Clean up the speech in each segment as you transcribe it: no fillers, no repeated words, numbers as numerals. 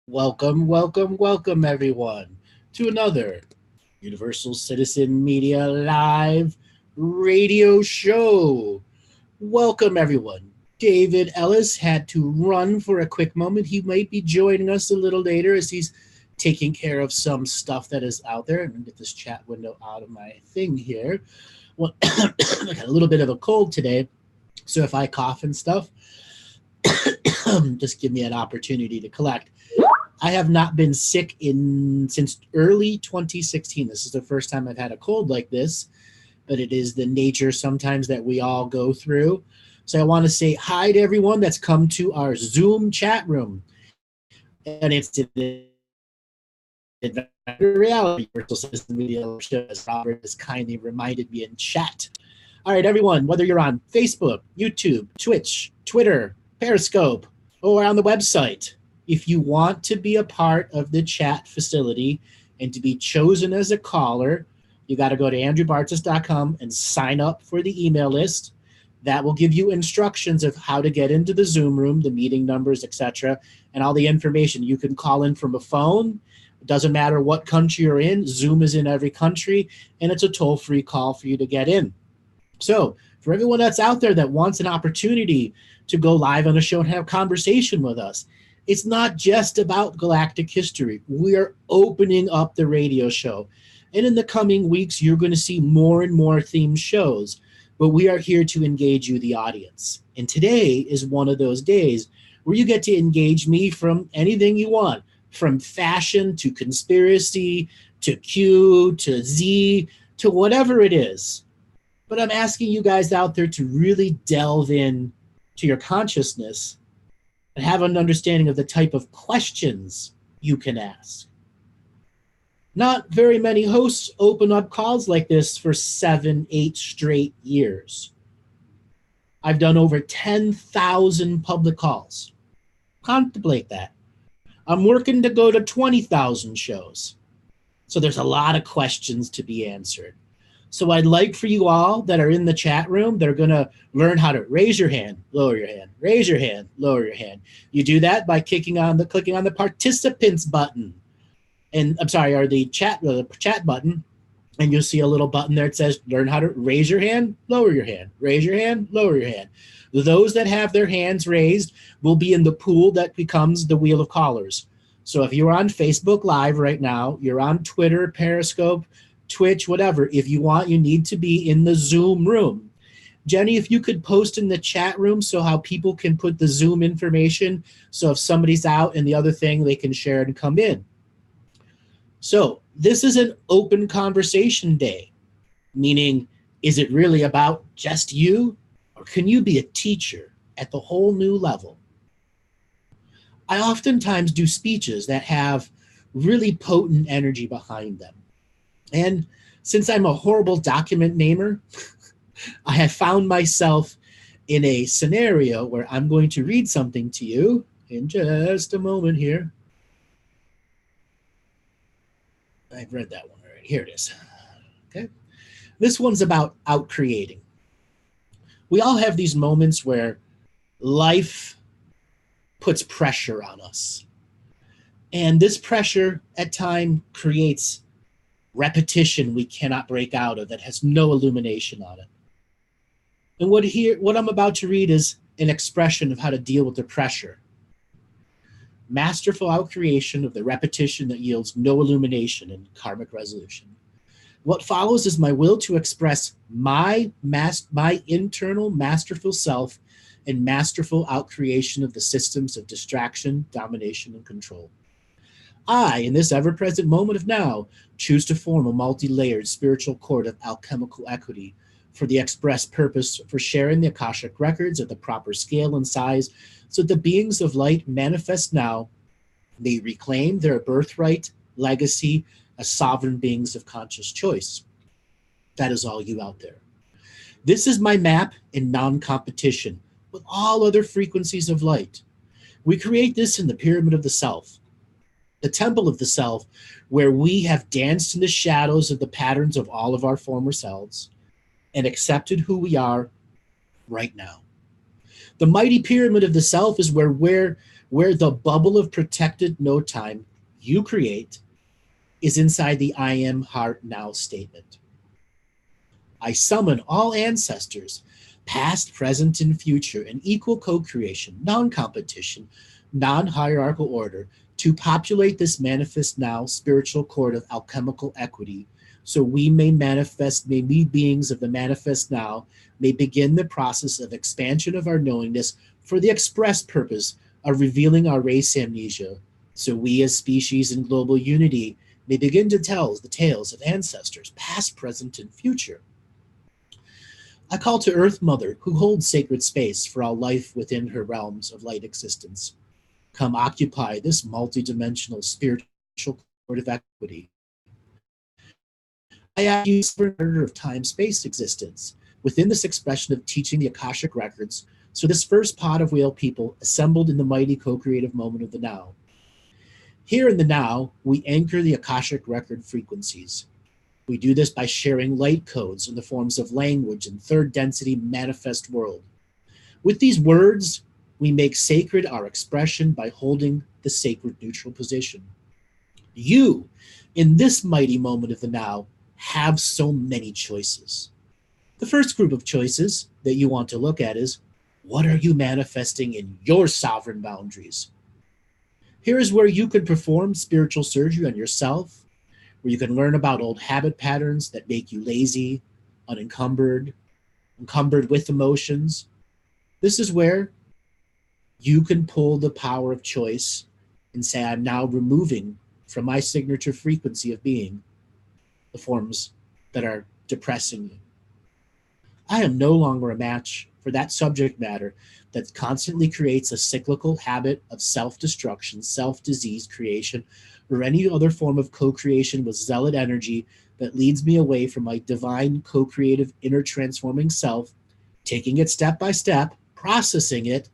Welcome, welcome, welcome, everyone, to another Universal Citizen Media Live radio show. Welcome, everyone. David Ellis had to run for a quick moment. He might be joining us a little later as he's taking care of some stuff that is out there. I'm going to get this chat window out of my thing here. Well, I got a little bit of a cold today, so if I cough and stuff, just give me an opportunity to collect. I have not been sick in since early 2016. This is the first time I've had a cold like this, but it is the nature sometimes that we all go through. So I want to say hi to everyone that's come to our Zoom chat room. And it's reality virtual citizen media show, as Robert has kindly reminded me in chat. All right, everyone, whether you're on Facebook, YouTube, Twitch, Twitter, Periscope, or on the website, if you want to be a part of the chat facility and to be chosen as a caller, you got to go to andrewbartzis.com and sign up for the email list. That will give you instructions of how to get into the Zoom room, the meeting numbers, etc., and all the information. You can call in from a phone. It doesn't matter what country you're in. Zoom is in every country, and it's a toll-free call for you to get in. So for everyone that's out there that wants an opportunity to go live on a show and have a conversation with us, it's not just about galactic history. We are opening up the radio show. And in the coming weeks, you're going to see more and more themed shows. But we are here to engage you, the audience. And today is one of those days where you get to engage me from anything you want, from fashion to conspiracy to Q to Z to whatever it is. But I'm asking you guys out there to really delve in to your consciousness and have an understanding of the type of questions you can ask. Not very many hosts open up calls like this for 7, 8 straight years. I've done over 10,000 public calls. Contemplate that. I'm working to go to 20,000 shows. So there's a lot of questions to be answered. So I'd like for you all that are in the chat room that are going to learn how to raise your hand, lower your hand, raise your hand, lower your hand. You do that by clicking on the participants button. And I'm sorry, or the chat button, and you'll see a little button there that says learn how to raise your hand, lower your hand, raise your hand, lower your hand. Those that have their hands raised will be in the pool that becomes the wheel of callers. So if you're on Facebook Live right now, you're on Twitter, Periscope, Twitch, whatever, if you want, you need to be in the Zoom room. Jenny, if you could post in the chat room so how people can put the Zoom information, so if somebody's out and the other thing, they can share it and come in. So this is an open conversation day, meaning, is it really about just you, or can you be a teacher at the whole new level? I oftentimes do speeches that have really potent energy behind them. And since I'm a horrible document namer, I have found myself in a scenario where I'm going to read something to you in just a moment here. I've read that one already. Here it is. Okay. This one's about outcreating. We all have these moments where life puts pressure on us. And this pressure at times creates repetition we cannot break out of that has no illumination on it. And what I'm about to read is an expression of how to deal with the pressure. Masterful outcreation of the repetition that yields no illumination in Karmic Resolution. What follows is my will to express my internal masterful self and masterful outcreation of the systems of distraction, domination, and control. I, in this ever-present moment of now, choose to form a multi-layered spiritual cord of alchemical equity for the express purpose for sharing the Akashic Records at the proper scale and size so the beings of light manifest now may reclaim their birthright, legacy, as sovereign beings of conscious choice. That is all you out there. This is my map in non-competition with all other frequencies of light. We create this in the pyramid of the self, the temple of the self, where we have danced in the shadows of the patterns of all of our former selves and accepted who we are right now. The mighty pyramid of the self is where where the bubble of protected no time you create is inside the I am heart now statement. I summon all ancestors, past, present, and future, in equal co-creation, non-competition, non-hierarchical order, to populate this manifest now spiritual chord of alchemical equity, so we may manifest, may we beings of the manifest now, may begin the process of expansion of our knowingness for the express purpose of revealing our race amnesia, so we as species in global unity may begin to tell the tales of ancestors, past, present, and future. I call to Earth Mother, who holds sacred space for all life within her realms of light existence. Come occupy this multidimensional spiritual chord of equity. I ask you for an order of time-space existence within this expression of teaching the Akashic Records, so this first pod of whale people assembled in the mighty co-creative moment of the now. Here in the now, we anchor the Akashic Record frequencies. We do this by sharing light codes in the forms of language and third density manifest world. With these words, we make sacred our expression by holding the sacred neutral position. You, in this mighty moment of the now, have so many choices. The first group of choices that you want to look at is, what are you manifesting in your sovereign boundaries? Here is where you could perform spiritual surgery on yourself, where you can learn about old habit patterns that make you lazy, unencumbered, encumbered with emotions. This is where you can pull the power of choice and say, I'm now removing from my signature frequency of being the forms that are depressing you. I am no longer a match for that subject matter that constantly creates a cyclical habit of self-destruction, self-disease creation, or any other form of co-creation with zealot energy that leads me away from my divine co-creative inner transforming self, taking it step by step, processing it,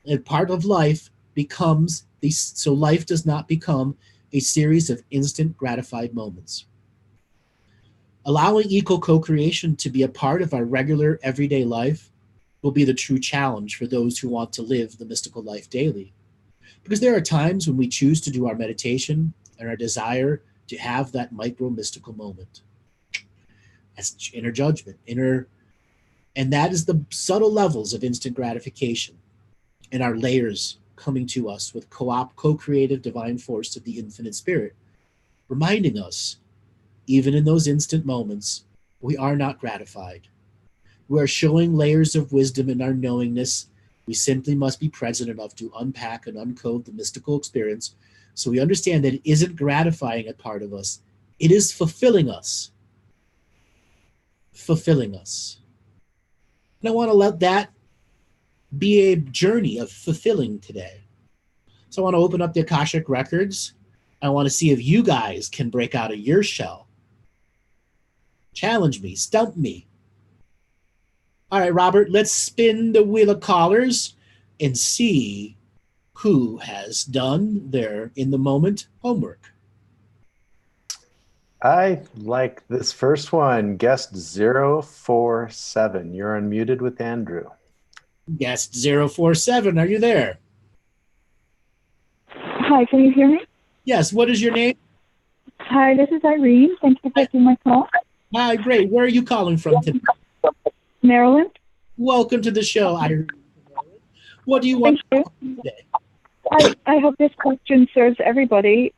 and part of life becomes so life does not become a series of instant gratified moments. Allowing equal co-creation to be a part of our regular everyday life will be the true challenge for those who want to live the mystical life daily. Because there are times when we choose to do our meditation and our desire to have that micro mystical moment. That's inner judgment, and that is the subtle levels of instant gratification and our layers coming to us with co-creative divine force of the infinite spirit, reminding us, even in those instant moments, we are not gratified. We are showing layers of wisdom in our knowingness. We simply must be present enough to unpack and uncode the mystical experience so we understand that it isn't gratifying a part of us. It is fulfilling us. Fulfilling us. And I want to let that be a journey of fulfilling today. So I want to open up the Akashic Records. I want to see if you guys can break out of your shell. Challenge me, stump me. All right, Robert, let's spin the wheel of callers and see who has done their in the moment homework. I like this first one, guest 047. You're unmuted with Andrew. Guest 047, are you there? Hi, can you hear me? Yes, what is your name? Hi, this is Irene. Thank you for taking my call. Hi, great. Where are you calling from today? Maryland. Welcome to the show, Irene. What do you want Thank you. Today? I hope this question serves everybody.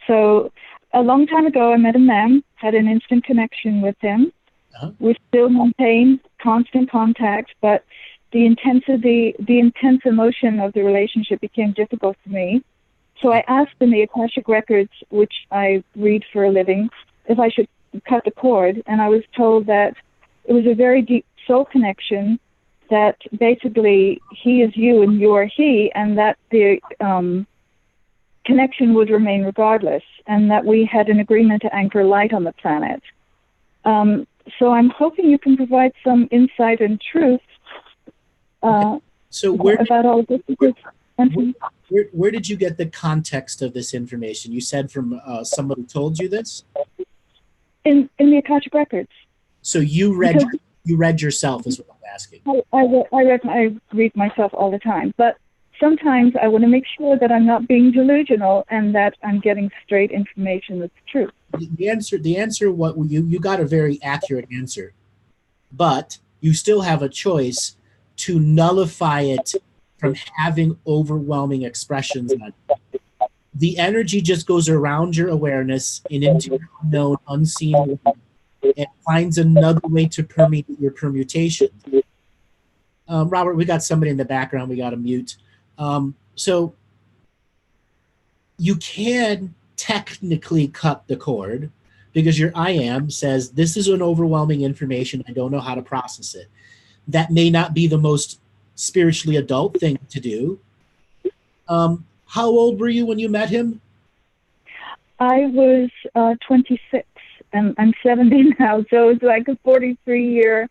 So a long time ago, I met a man, had an instant connection with him. We still maintain constant contact, but the intense emotion of the relationship became difficult for me. So I asked in the Akashic Records, which I read for a living, if I should cut the cord, and I was told that it was a very deep soul connection, that basically he is you and you are he, and that the connection would remain regardless, and that we had an agreement to anchor light on the planet. So I'm hoping you can provide some insight and truth So about all of this. Where did you get the context of this information? You said from somebody told you this? In the Akashic Records. So you read yourself is what I'm asking. I read myself all the time, but sometimes I want to make sure that I'm not being delusional and that I'm getting straight information that's true. The answer, what you got a very accurate answer, but you still have a choice to nullify it from having overwhelming expressions on it. The energy just goes around your awareness and into your unknown, unseen world, and finds another way to permeate your permutation. Robert, we got somebody in the background we got to mute. So you can technically cut the cord because your I am says, this is an overwhelming information. I don't know how to process it. That may not be the most spiritually adult thing to do. How old were you when you met him? I was 26, and I'm 70 now, so it's like a 43-year,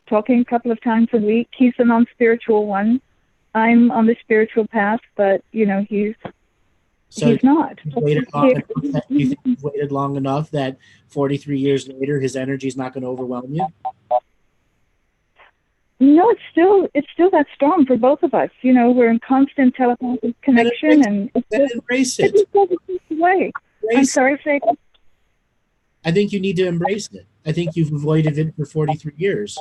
talking a couple of times a week. He's a non-spiritual one. I'm on the spiritual path, but, he's not. You think you've waited long enough that 43 years later his energy is not going to overwhelm you? No, it's still that strong for both of us. We're in constant telepathic connection, and embrace it. Away. I'm sorry, say. I think you need to embrace it. I think you've avoided it for 43 years.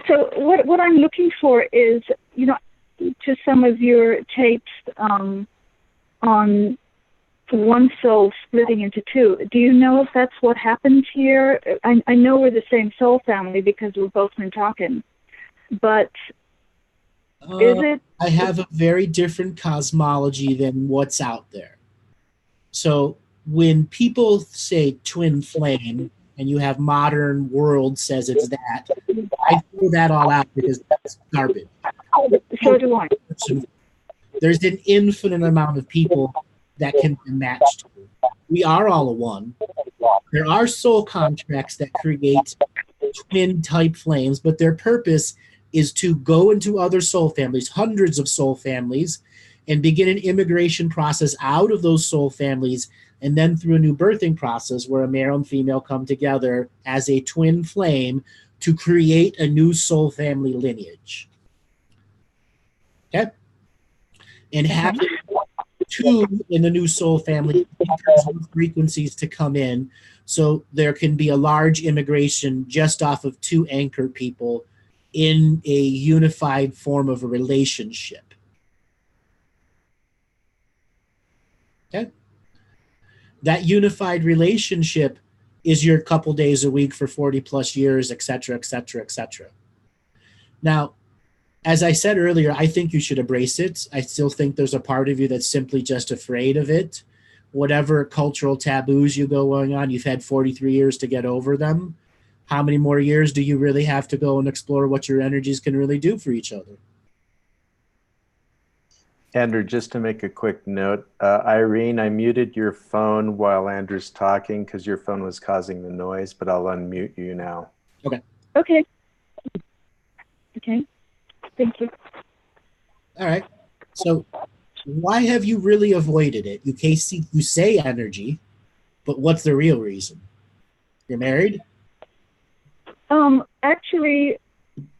So what I'm looking for is, to some of your tapes on one soul splitting into two. Do you know if that's what happens here? I know we're the same soul family because we've both been talking, but is it? I have a very different cosmology than what's out there. So when people say twin flame and you have modern world says it's that, I throw that all out because that's garbage. So do I. There's an infinite amount of people that can be matched. We are all a one. There are soul contracts that create twin type flames, but their purpose is to go into other soul families, hundreds of soul families, and begin an immigration process out of those soul families, and then through a new birthing process where a male and female come together as a twin flame to create a new soul family lineage. Okay? And having two in the new soul family frequencies to come in, so there can be a large immigration just off of two anchor people in a unified form of a relationship. Okay? That unified relationship is your couple days a week for 40 plus years, et cetera, et cetera, et cetera. Now, as I said earlier, I think you should embrace it. I still think there's a part of you that's simply just afraid of it. Whatever cultural taboos you go going on, you've had 43 years to get over them. How many more years do you really have to go and explore what your energies can really do for each other? Andrew, just to make a quick note, Irene, I muted your phone while Andrew's talking because your phone was causing the noise, but I'll unmute you now. Okay. Okay. Okay. Thank you. All right. So why have you really avoided it? You say energy, but what's the real reason? You're married? Actually,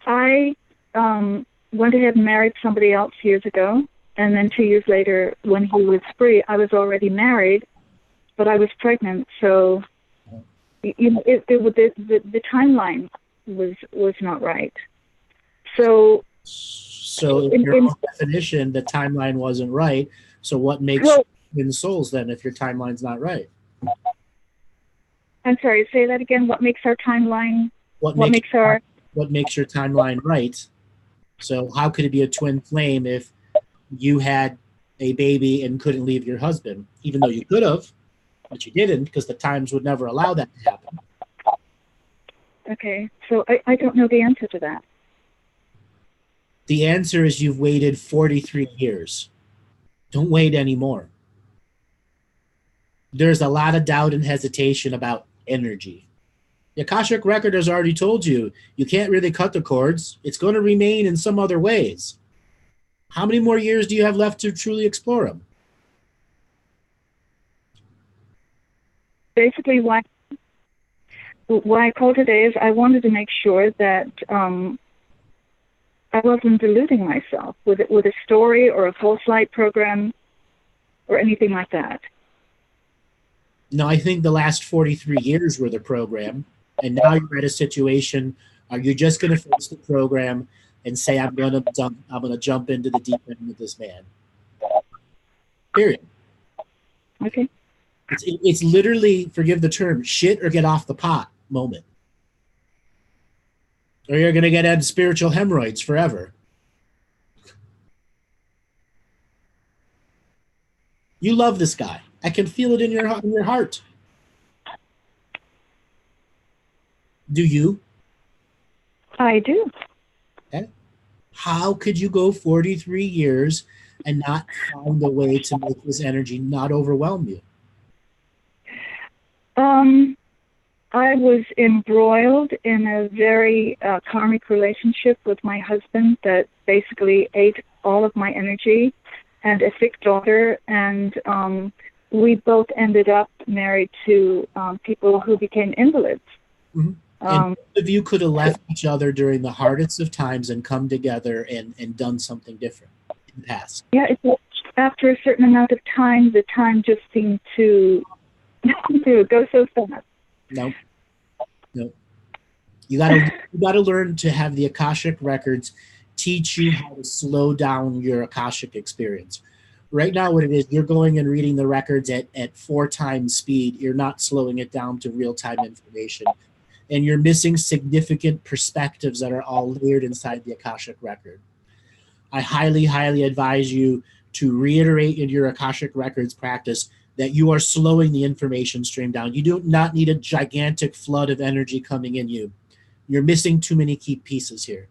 I went ahead and married somebody else years ago. And then 2 years later, when he was free, I was already married, but I was pregnant. So, the timeline was not right. So in your own definition, the timeline wasn't right. So what makes twin souls then if your timeline's not right? I'm sorry, say that again. What makes our timeline? What makes your timeline right? So how could it be a twin flame if you had a baby and couldn't leave your husband, even though you could have, but you didn't because the times would never allow that to happen? Okay, so I don't know the answer to that. The answer is you've waited 43 years. Don't wait anymore. There's a lot of doubt and hesitation about energy. The Akashic Record has already told you, you can't really cut the cords. It's going to remain in some other ways. How many more years do you have left to truly explore them? Basically, why I called today is I wanted to make sure that I wasn't deluding myself with a story or a false light program or anything like that. No, I think the last 43 years were the program, and now you're at a situation. Are you just going to face the program and say, I'm going to jump into the deep end with this man? Period. Okay. It's literally, forgive the term, shit or get off the pot moment. Or you're going to get spiritual hemorrhoids forever. You love this guy. I can feel it in your heart. Do you? I do. Okay. How could you go 43 years and not find a way to make this energy not overwhelm you? I was embroiled in a very karmic relationship with my husband that basically ate all of my energy, and a sick daughter, and we both ended up married to people who became invalids. Mm-hmm. And both of you could have left each other during the hardest of times and come together and done something different in the past. Yeah, after a certain amount of time, the time just seemed to go so fast. No. You gotta learn to have the Akashic Records teach you how to slow down your Akashic experience. Right now, what it is, you're going and reading the records at 4 times speed. You're not slowing it down to real-time information. And you're missing significant perspectives that are all layered inside the Akashic Record. I highly, highly advise you to reiterate in your Akashic Records practice that you are slowing the information stream down. You do not need a gigantic flood of energy coming in you. You're missing too many key pieces here.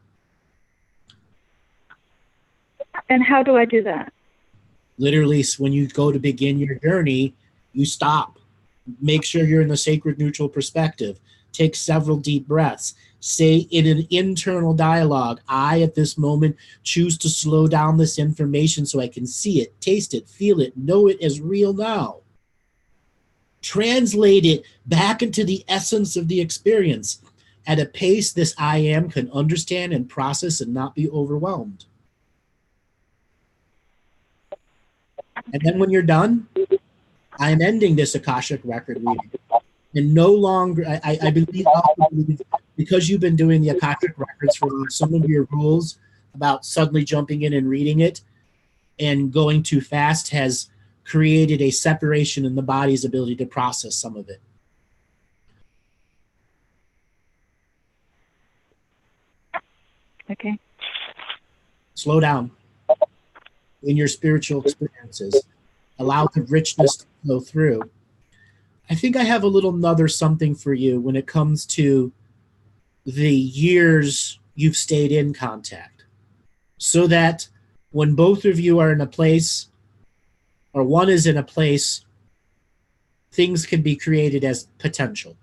And how do I do that? Literally, when you go to begin your journey, you stop. Make sure you're in the sacred neutral perspective. Take several deep breaths. Say in an internal dialogue, I, at this moment, choose to slow down this information so I can see it, taste it, feel it, know it as real now. Translate it back into the essence of the experience at a pace this I am can understand and process and not be overwhelmed. And then when you're done, I am ending this Akashic Record reading. And no longer, I believe, because you've been doing the Akashic Records for some of your rules about suddenly jumping in and reading it and going too fast has created a separation in the body's ability to process some of it. Okay. Slow down in your spiritual experiences. Allow the richness to flow through. I think I have a little another something for you when it comes to the years you've stayed in contact, so that when both of you are in a place, or one is in a place, things can be created as potential.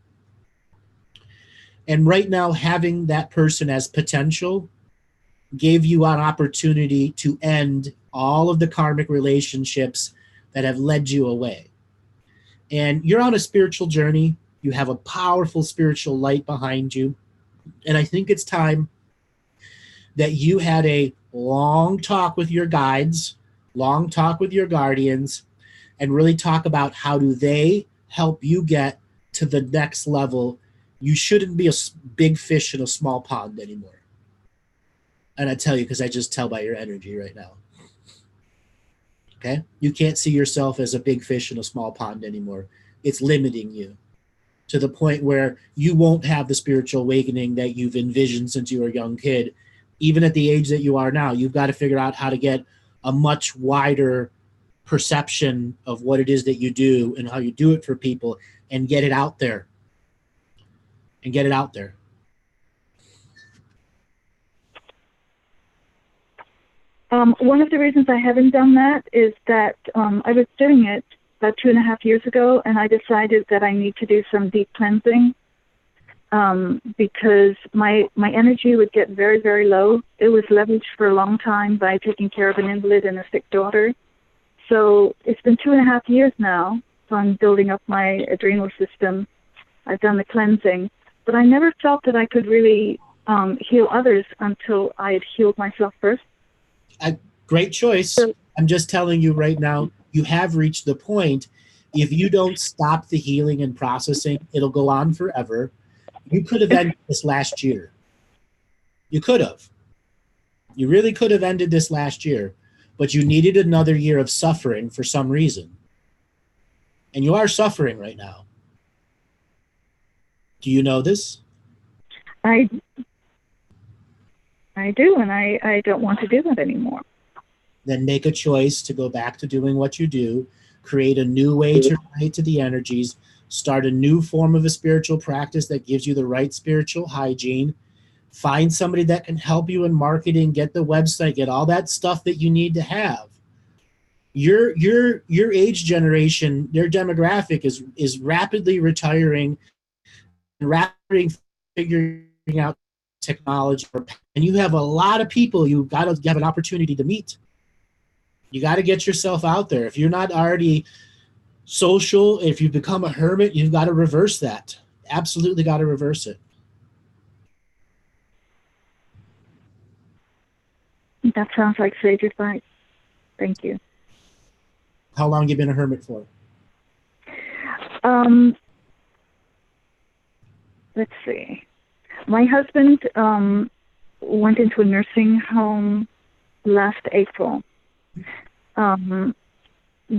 And right now, having that person as potential gave you an opportunity to end all of the karmic relationships that have led you away. And you're on a spiritual journey. You have a powerful spiritual light behind you. And I think it's time that you had a long talk with your guides, long talk with your guardians, and really talk about how do they help you get to the next level. You shouldn't be a big fish in a small pond anymore. And I tell you, because I just tell by your energy right now. Okay? You can't see yourself as a big fish in a small pond anymore. It's limiting you to the point where you won't have the spiritual awakening that you've envisioned since you were a young kid. Even at the age that you are now, you've got to figure out how to get a much wider perception of what it is that you do and how you do it for people and get it out there. And get it out there. One of the reasons I haven't done that is that I was doing it about 2.5 years ago, and I decided that I need to do some deep cleansing because my energy would get very, very low. It was leveraged for a long time by taking care of an invalid and a sick daughter. So it's been 2.5 years now, so I'm building up my adrenal system. I've done the cleansing, but I never felt that I could really heal others until I had healed myself first. Great choice. I'm just telling you right now, you have reached the point. If you don't stop the healing and processing, it'll go on forever. You could have ended this last year. You could have. You really could have ended this last year, but you needed another year of suffering for some reason. And you are suffering right now. Do you know this? I do, and I don't want to do that anymore. Then make a choice to go back to doing what you do, create a new way to relate to the energies, start a new form of a spiritual practice that gives you the right spiritual hygiene, find somebody that can help you in marketing, get the website, get all that stuff that you need to have. Your age generation, their demographic is rapidly retiring, rapidly figuring out technology, and you have a lot of people you have an opportunity to meet. You got to get yourself out there. If you're not already social, if you become a hermit, you've got to reverse that. Absolutely got to reverse it. That sounds like sage advice. Thank you. How long have you been a hermit for? Let's see. My husband went into a nursing home last April.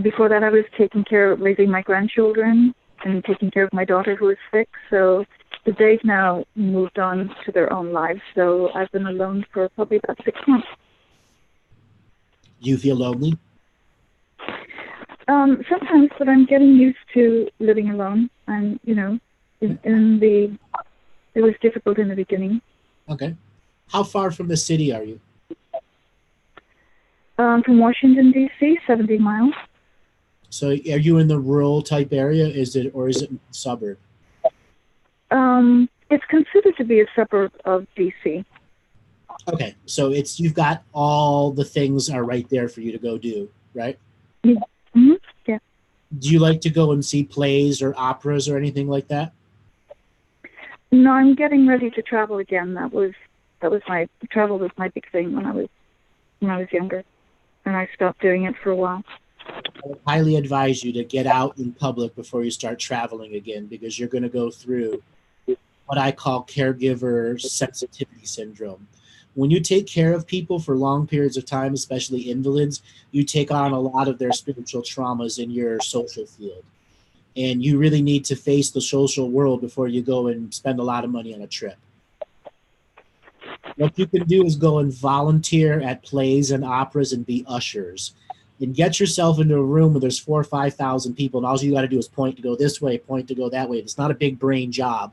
Before that, I was taking care of raising my grandchildren and taking care of my daughter who is sick. So they've now moved on to their own lives. So I've been alone for probably about 6 months. Do you feel lonely? Sometimes, but I'm getting used to living alone. And it was difficult in the beginning. Okay. How far from the city are you? From Washington, D.C., 70 miles. So are you in the rural type area? Is it a suburb? It's considered to be a suburb of D.C. Okay, so you've got all the things are right there for you to go do, right? Mm-hmm. Yeah. Do you like to go and see plays or operas or anything like that? No, I'm getting ready to travel again. Travel was my big thing when I was younger, and I stopped doing it for a while. I would highly advise you to get out in public before you start traveling again, because you're going to go through what I call caregiver sensitivity syndrome. When you take care of people for long periods of time, especially invalids, you take on a lot of their spiritual traumas in your social field. And you really need to face the social world before you go and spend a lot of money on a trip. What you can do is go and volunteer at plays and operas and be ushers. And get yourself into a room where there's 4,000 or 5,000 people, and all you got to do is point to go this way, point to go that way. It's not a big brain job,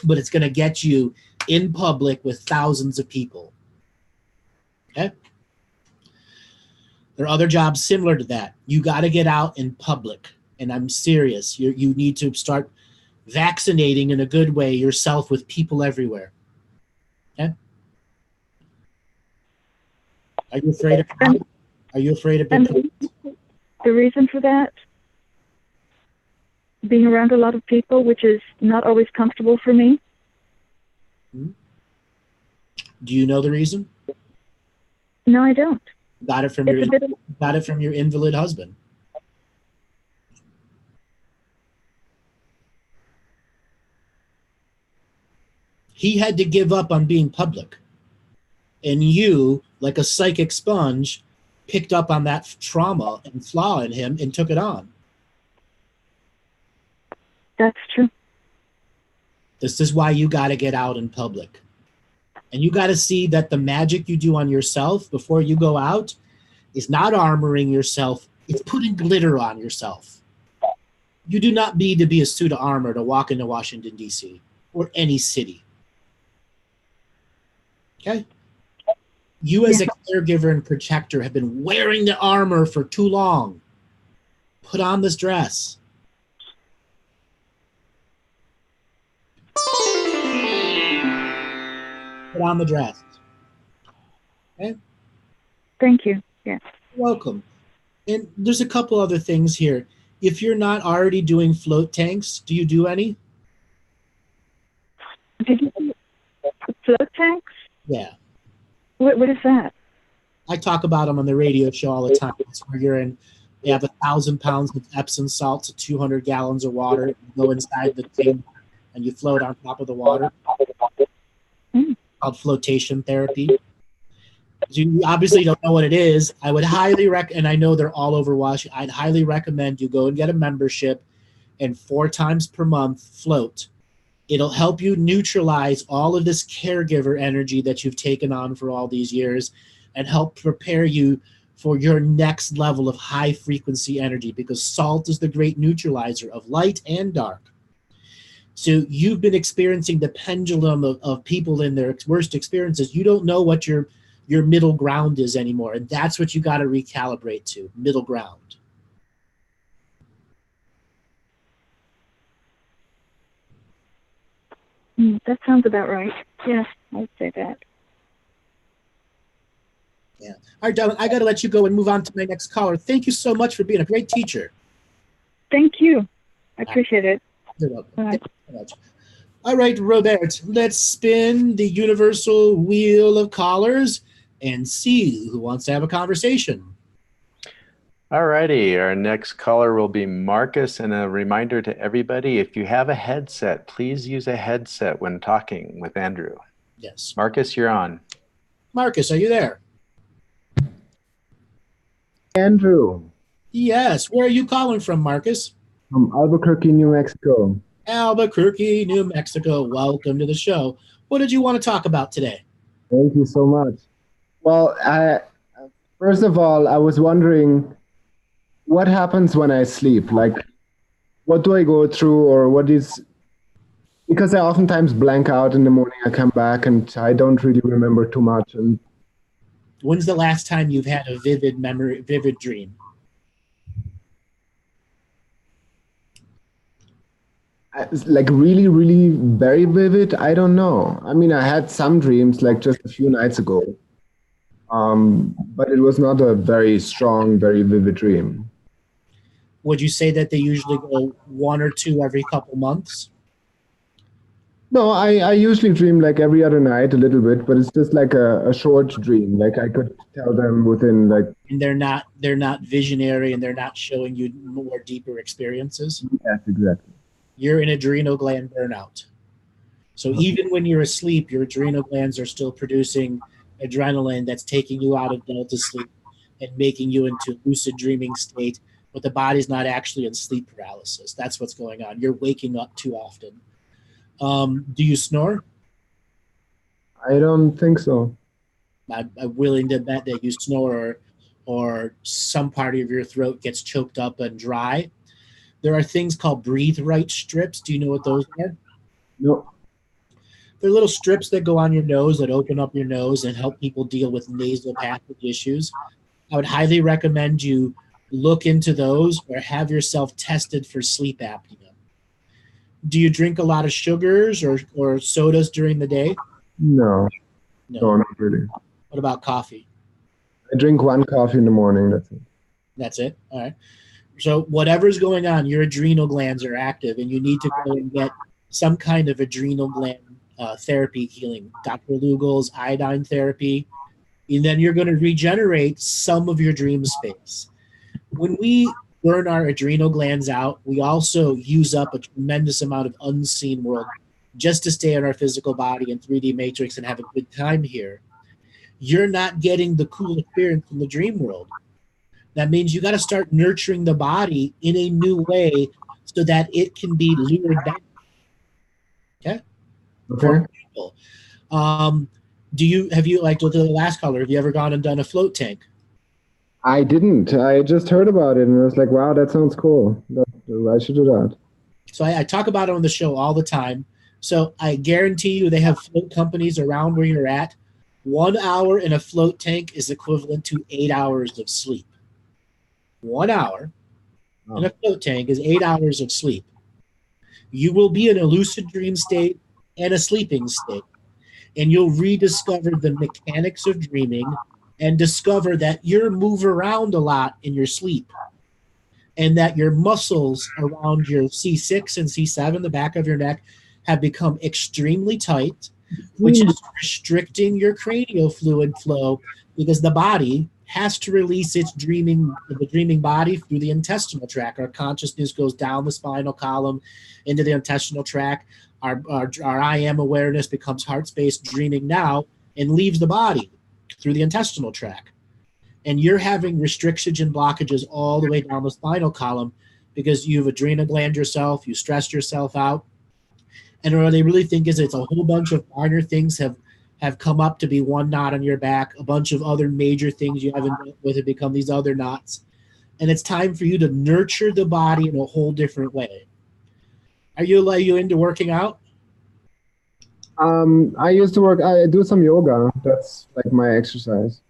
but it's going to get you in public with thousands of people. Okay? There are other jobs similar to that. You got to get out in public, and I'm serious. You need to start vaccinating in a good way yourself with people everywhere. Okay? Are you afraid of crowds? Are you afraid of big crowds? The reason for that, being around a lot of people, which is not always comfortable for me. Do you know the reason? No, I don't. Got it from your invalid husband. He had to give up on being public. And you, like a psychic sponge, picked up on that trauma and flaw in him and took it on. That's true. This is why you got to get out in public. And you got to see that the magic you do on yourself before you go out is not armoring yourself. It's putting glitter on yourself. You do not need to be a suit of armor to walk into Washington, D.C. or any city. Okay? You as a caregiver and protector have been wearing the armor for too long. Put on this dress. Put on the dress. Okay? Thank you. Yes. You're welcome. And there's a couple other things here. If you're not already doing float tanks, do you do any? Float tanks? Yeah. What is that? I talk about them on the radio show all the time. It's where you have 1,000 pounds of Epsom salt to 200 gallons of water. You go inside the thing and you float on top of the water. Called flotation therapy. You obviously don't know what it is. I would highly recommend, and I know they're all over Washington, I'd highly recommend you go and get a membership and 4 times per month float. It'll help you neutralize all of this caregiver energy that you've taken on for all these years and help prepare you for your next level of high frequency energy, because salt is the great neutralizer of light and dark. So you've been experiencing the pendulum of people in their worst experiences. You don't know what your middle ground is anymore, and that's what you got to recalibrate to, middle ground. That sounds about right. Yes, I would say that. Yeah. All right, darling, I got to let you go and move on to my next caller. Thank you so much for being a great teacher. Thank you. I appreciate it. You're welcome. Thank you so much. All right, Robert, let's spin the universal wheel of callers and see who wants to have a conversation. All righty, our next caller will be Marcus, and a reminder to everybody, if you have a headset, please use a headset when talking with Andrew. Yes. Marcus, you're on. Marcus, are you there? Andrew. Yes. Where are you calling from, Marcus? From Albuquerque, New Mexico. Albuquerque, New Mexico. Welcome to the show. What did you want to talk about today? Thank you so much. Well, first of all, I was wondering what happens when I sleep? Like, what do I go through, or what is, because I oftentimes blank out in the morning, I come back and I don't really remember too much. And when's the last time you've had a vivid dream? Like really, really very vivid? I don't know. I mean, I had some dreams like just a few nights ago, but it was not a very strong, very vivid dream. Would you say that they usually go 1 or 2 every couple months? No, I usually dream like every other night a little bit, but it's just like a short dream. Like I could tell them within like. And they're not visionary, and they're not showing you more deeper experiences? Yes, exactly. You're in adrenal gland burnout. So even when you're asleep, your adrenal glands are still producing adrenaline that's taking you out of delta sleep and making you into lucid dreaming state, but the body's not actually in sleep paralysis. That's what's going on. You're waking up too often. Do you snore? I don't think so. I'm willing to bet that you snore, or some part of your throat gets choked up and dry. There are things called breathe right strips. Do you know what those are? No. They're little strips that go on your nose that open up your nose and help people deal with nasal passage issues. I would highly recommend you look into those or have yourself tested for sleep apnea. Do you drink a lot of sugars or sodas during the day? No, not really. What about coffee? I drink 1 coffee in the morning, that's it. That's it? All right. So whatever's going on, your adrenal glands are active, and you need to go and get some kind of adrenal gland therapy healing. Dr. Lugal's iodine therapy. And then you're going to regenerate some of your dream space. When we burn our adrenal glands out, we also use up a tremendous amount of unseen world just to stay in our physical body and 3D matrix and have a good time here. You're not getting the cool experience in the dream world. That means you got to start nurturing the body in a new way so that it can be lured back. Okay? For example, have you, like with the last caller, have you ever gone and done a float tank? I didn't. I just heard about it, and I was like, wow, that sounds cool. I should do that. So I talk about it on the show all the time. So I guarantee you they have float companies around where you're at. 1 hour in a float tank is equivalent to 8 hours of sleep. 1 hour in a float tank is 8 hours of sleep. You will be in a lucid dream state and a sleeping state, and you'll rediscover the mechanics of dreaming and discover that you move around a lot in your sleep, and that your muscles around your C6 and C7, the back of your neck, have become extremely tight, which is restricting your cranial fluid flow because the body has to release the dreaming body through the intestinal tract. Our consciousness goes down the spinal column into the intestinal tract. Our I am awareness becomes heart space dreaming now and leaves the body through the intestinal tract. And you're having restrictions and blockages all the way down the spinal column because you've adrenal gland yourself, you stressed yourself out. And what they really think is it's a whole bunch of minor things have come up to be one knot on your back. A bunch of other major things you haven't dealt with have become these other knots. And it's time for you to nurture the body in a whole different way. Are you into working out? I used to I do some yoga. That's like my exercise.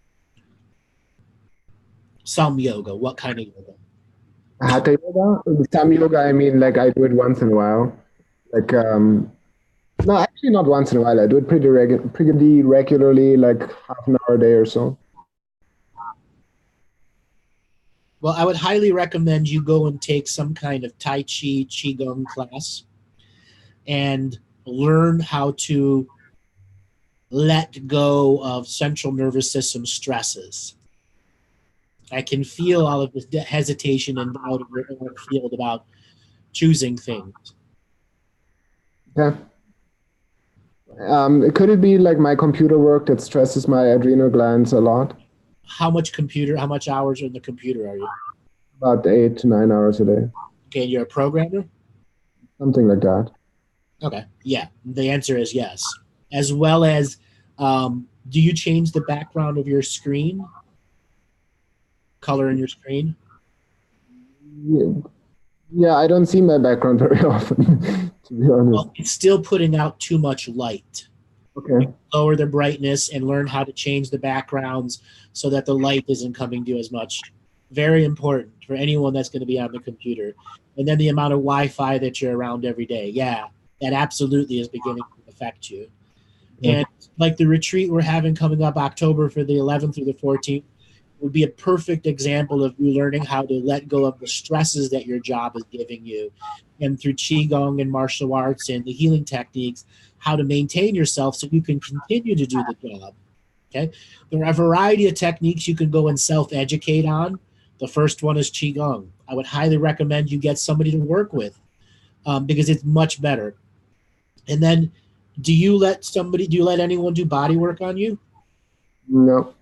Some yoga. What kind of yoga? Hatha yoga? Some yoga, I mean, like I do it once in a while. Like, no, actually not once in a while. I do it pretty regularly, like half an hour a day or so. Well, I would highly recommend you go and take some kind of Tai Chi, Qigong class and learn how to let go of central nervous system stresses. I can feel all of this hesitation and doubt in your field about choosing things. Yeah. Could it be like my computer work that stresses my adrenal glands a lot? How much hours in the computer are you? About 8 to 9 hours a day. Okay, and you're a programmer? Something like that. Okay, yeah. The answer is yes. As well as, do you change the background of your screen? Color in your screen? Yeah, I don't see my background very often, to be honest. Well, it's still putting out too much light. Okay. Lower the brightness and learn how to change the backgrounds so that the light isn't coming to as much. Very important for anyone that's going to be on the computer. And then the amount of Wi-Fi that you're around every day. Yeah, that absolutely is beginning to affect you. Yeah. And like the retreat we're having coming up October for the 11th through the 14th would be a perfect example of you learning how to let go of the stresses that your job is giving you. And through Qigong and martial arts and the healing techniques, how to maintain yourself so you can continue to do the job. Okay, there are a variety of techniques you can go and self-educate on. The first one is Qigong. I would highly recommend you get somebody to work with because it's much better. And then do you let anyone do body work on you? No.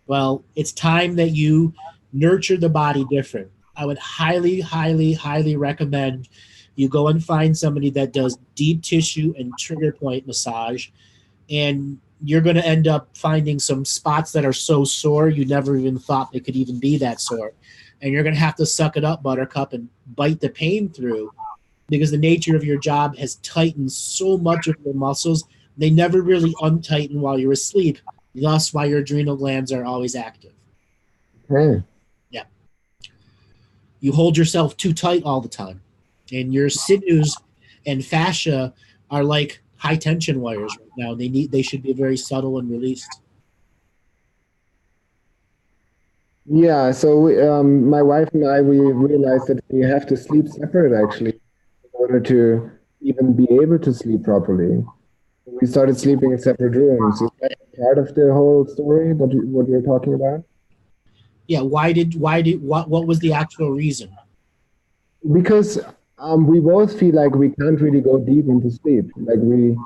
Well, it's time that you nurture the body different. I would highly, highly, highly recommend you go and find somebody that does deep tissue and trigger point massage, and you're going to end up finding some spots that are so sore you never even thought they could even be that sore. And you're going to have to suck it up, Buttercup, and bite the pain through because the nature of your job has tightened so much of your muscles, they never really untighten while you're asleep. Thus, why your adrenal glands are always active. Okay. Yeah. You hold yourself too tight all the time. And your sinews and fascia are like high tension wires right now. They should be very subtle and released. Yeah, so my wife and I, we realized that we have to sleep separate actually in order to even be able to sleep properly. We started sleeping in separate rooms. Is that part of the whole story that what you're talking about? Yeah. What was the actual reason? Because we both feel like we can't really go deep into sleep. Like we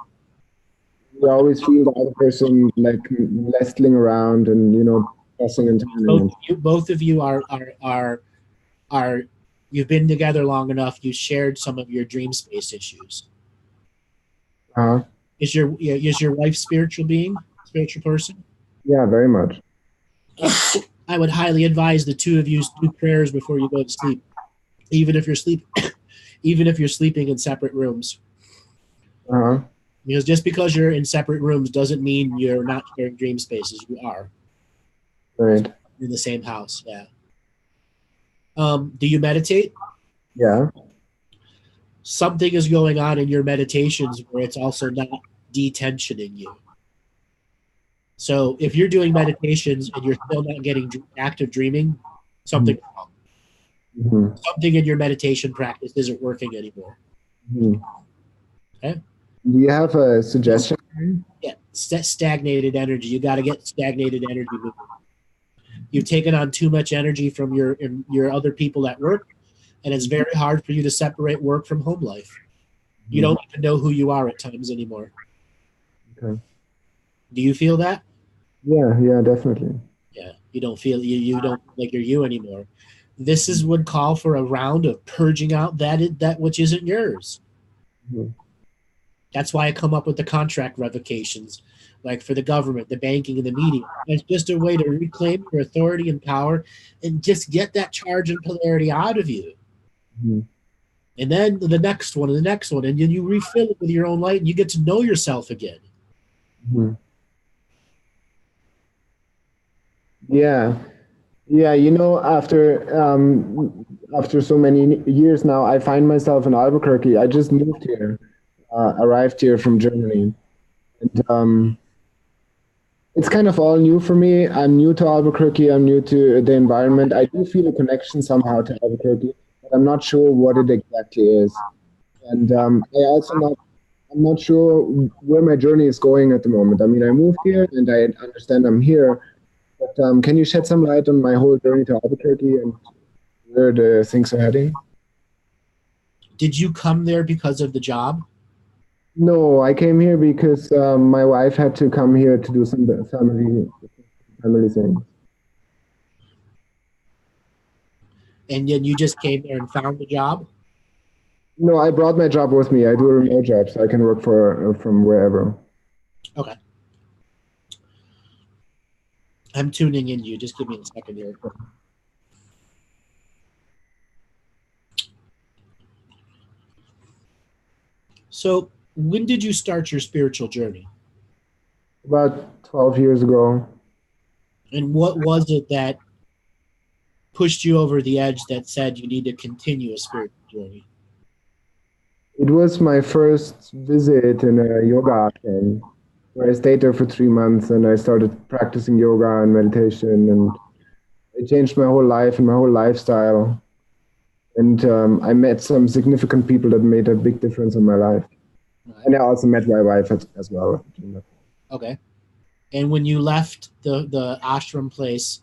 always feel the other person like nestling around and tossing and turning. Both of you are you've been together long enough. You shared some of your dream space issues. Uh-huh. Is your wife spiritual person? Yeah, very much. I would highly advise the two of you do prayers before you go to sleep, even if you're sleeping in separate rooms. Uh-huh. Because just because you're in separate rooms doesn't mean you're not sharing dream spaces. You are. Right. In the same house, yeah. Do you meditate? Yeah. Something is going on in your meditations where it's also not detensioning you. So if you're doing meditations and you're still not getting active dreaming, something's wrong. Something in your meditation practice isn't working anymore. Okay? Do you have a suggestion? Yeah, stagnated energy. You got to get stagnated energy moving. You've taken on too much energy from your other people at work, and it's very hard for you to separate work from home life. You don't even know who you are at times anymore. Okay. Do you feel that? Yeah, definitely. Yeah, you don't feel you don't feel like you're you anymore. This would call for a round of purging out that which isn't yours. Mm-hmm. That's why I come up with the contract revocations, like for the government, the banking, and the media. It's just a way to reclaim your authority and power and just get that charge and polarity out of you. Mm-hmm. And then the next one, and the next one, and then you refill it with your own light, and you get to know yourself again. Mm-hmm. Yeah. You know, after so many years now, I find myself in Albuquerque. I just moved here, arrived here from Germany, and it's kind of all new for me. I'm new to Albuquerque. I'm new to the environment. I do feel a connection somehow to Albuquerque, but I'm not sure what it exactly is. And I'm not sure where my journey is going at the moment. I mean, I moved here, and I understand I'm here. But can you shed some light on my whole journey to Albuquerque and where the things are heading? Did you come there because of the job? No, I came here because my wife had to come here to do some family things. And then you just came there and found the job? No, I brought my job with me. I do a remote job, so I can work from wherever. Okay. I'm tuning in you. Just give me a second here. So, when did you start your spiritual journey? About 12 years ago. And what was it that pushed you over the edge that said you need to continue a spiritual journey? It was my first visit in a yoga ashram, where I stayed there for 3 months, and I started practicing yoga and meditation, and it changed my whole life and my whole lifestyle. And I met some significant people that made a big difference in my life. Right. And I also met my wife as well. Okay. And when you left the ashram place,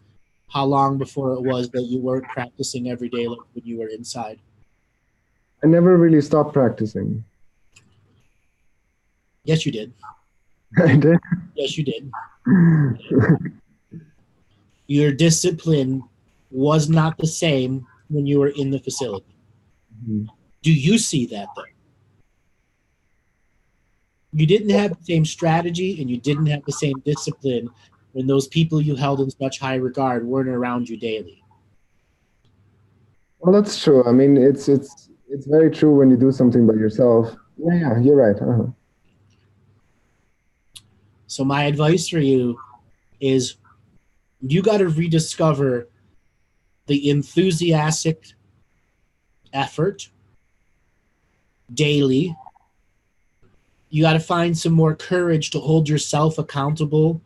how long before it was that you weren't practicing every day like when you were inside? I never really stopped practicing. Yes, you did. I did? Yes, you did. Your discipline was not the same when you were in the facility. Mm-hmm. Do you see that, though? You didn't have the same strategy and you didn't have the same discipline when those people you held in such high regard weren't around you daily. Well, that's true. I mean, it's very true when you do something by yourself. Yeah, you're right. Uh-huh. So my advice for you is you got to rediscover the enthusiastic effort daily. You got to find some more courage to hold yourself accountable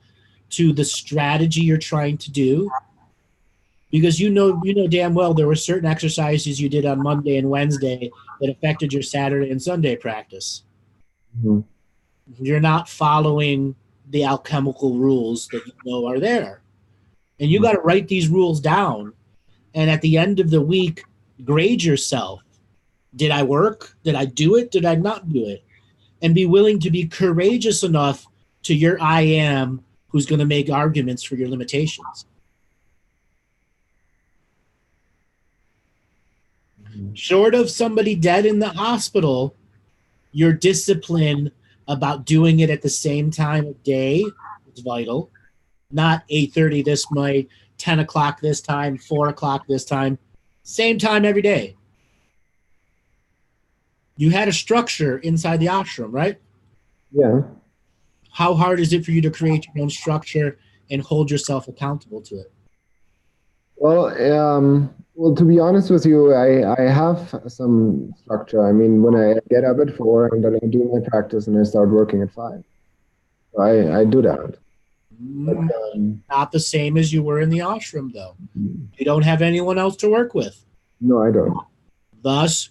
to the strategy you're trying to do. Because you know damn well there were certain exercises you did on Monday and Wednesday that affected your Saturday and Sunday practice. Mm-hmm. You're not following the alchemical rules that you know are there. And you got to write these rules down. And at the end of the week, grade yourself. Did I work? Did I do it? Did I not do it? And be willing to be courageous enough to your I am who's going to make arguments for your limitations. Mm-hmm. Short of somebody dead in the hospital, your discipline about doing it at the same time of day is vital. Not 8:30 this night, 10 o'clock this time, 4 o'clock this time. Same time every day. You had a structure inside the ashram, right? Yeah. How hard is it for you to create your own structure and hold yourself accountable to it? Well, to be honest with you, I have some structure. I mean, when I get up at 4 and then I do my practice and I start working at 5. So I do that. But, not the same as you were in the ashram, though. You don't have anyone else to work with. No, I don't. Thus,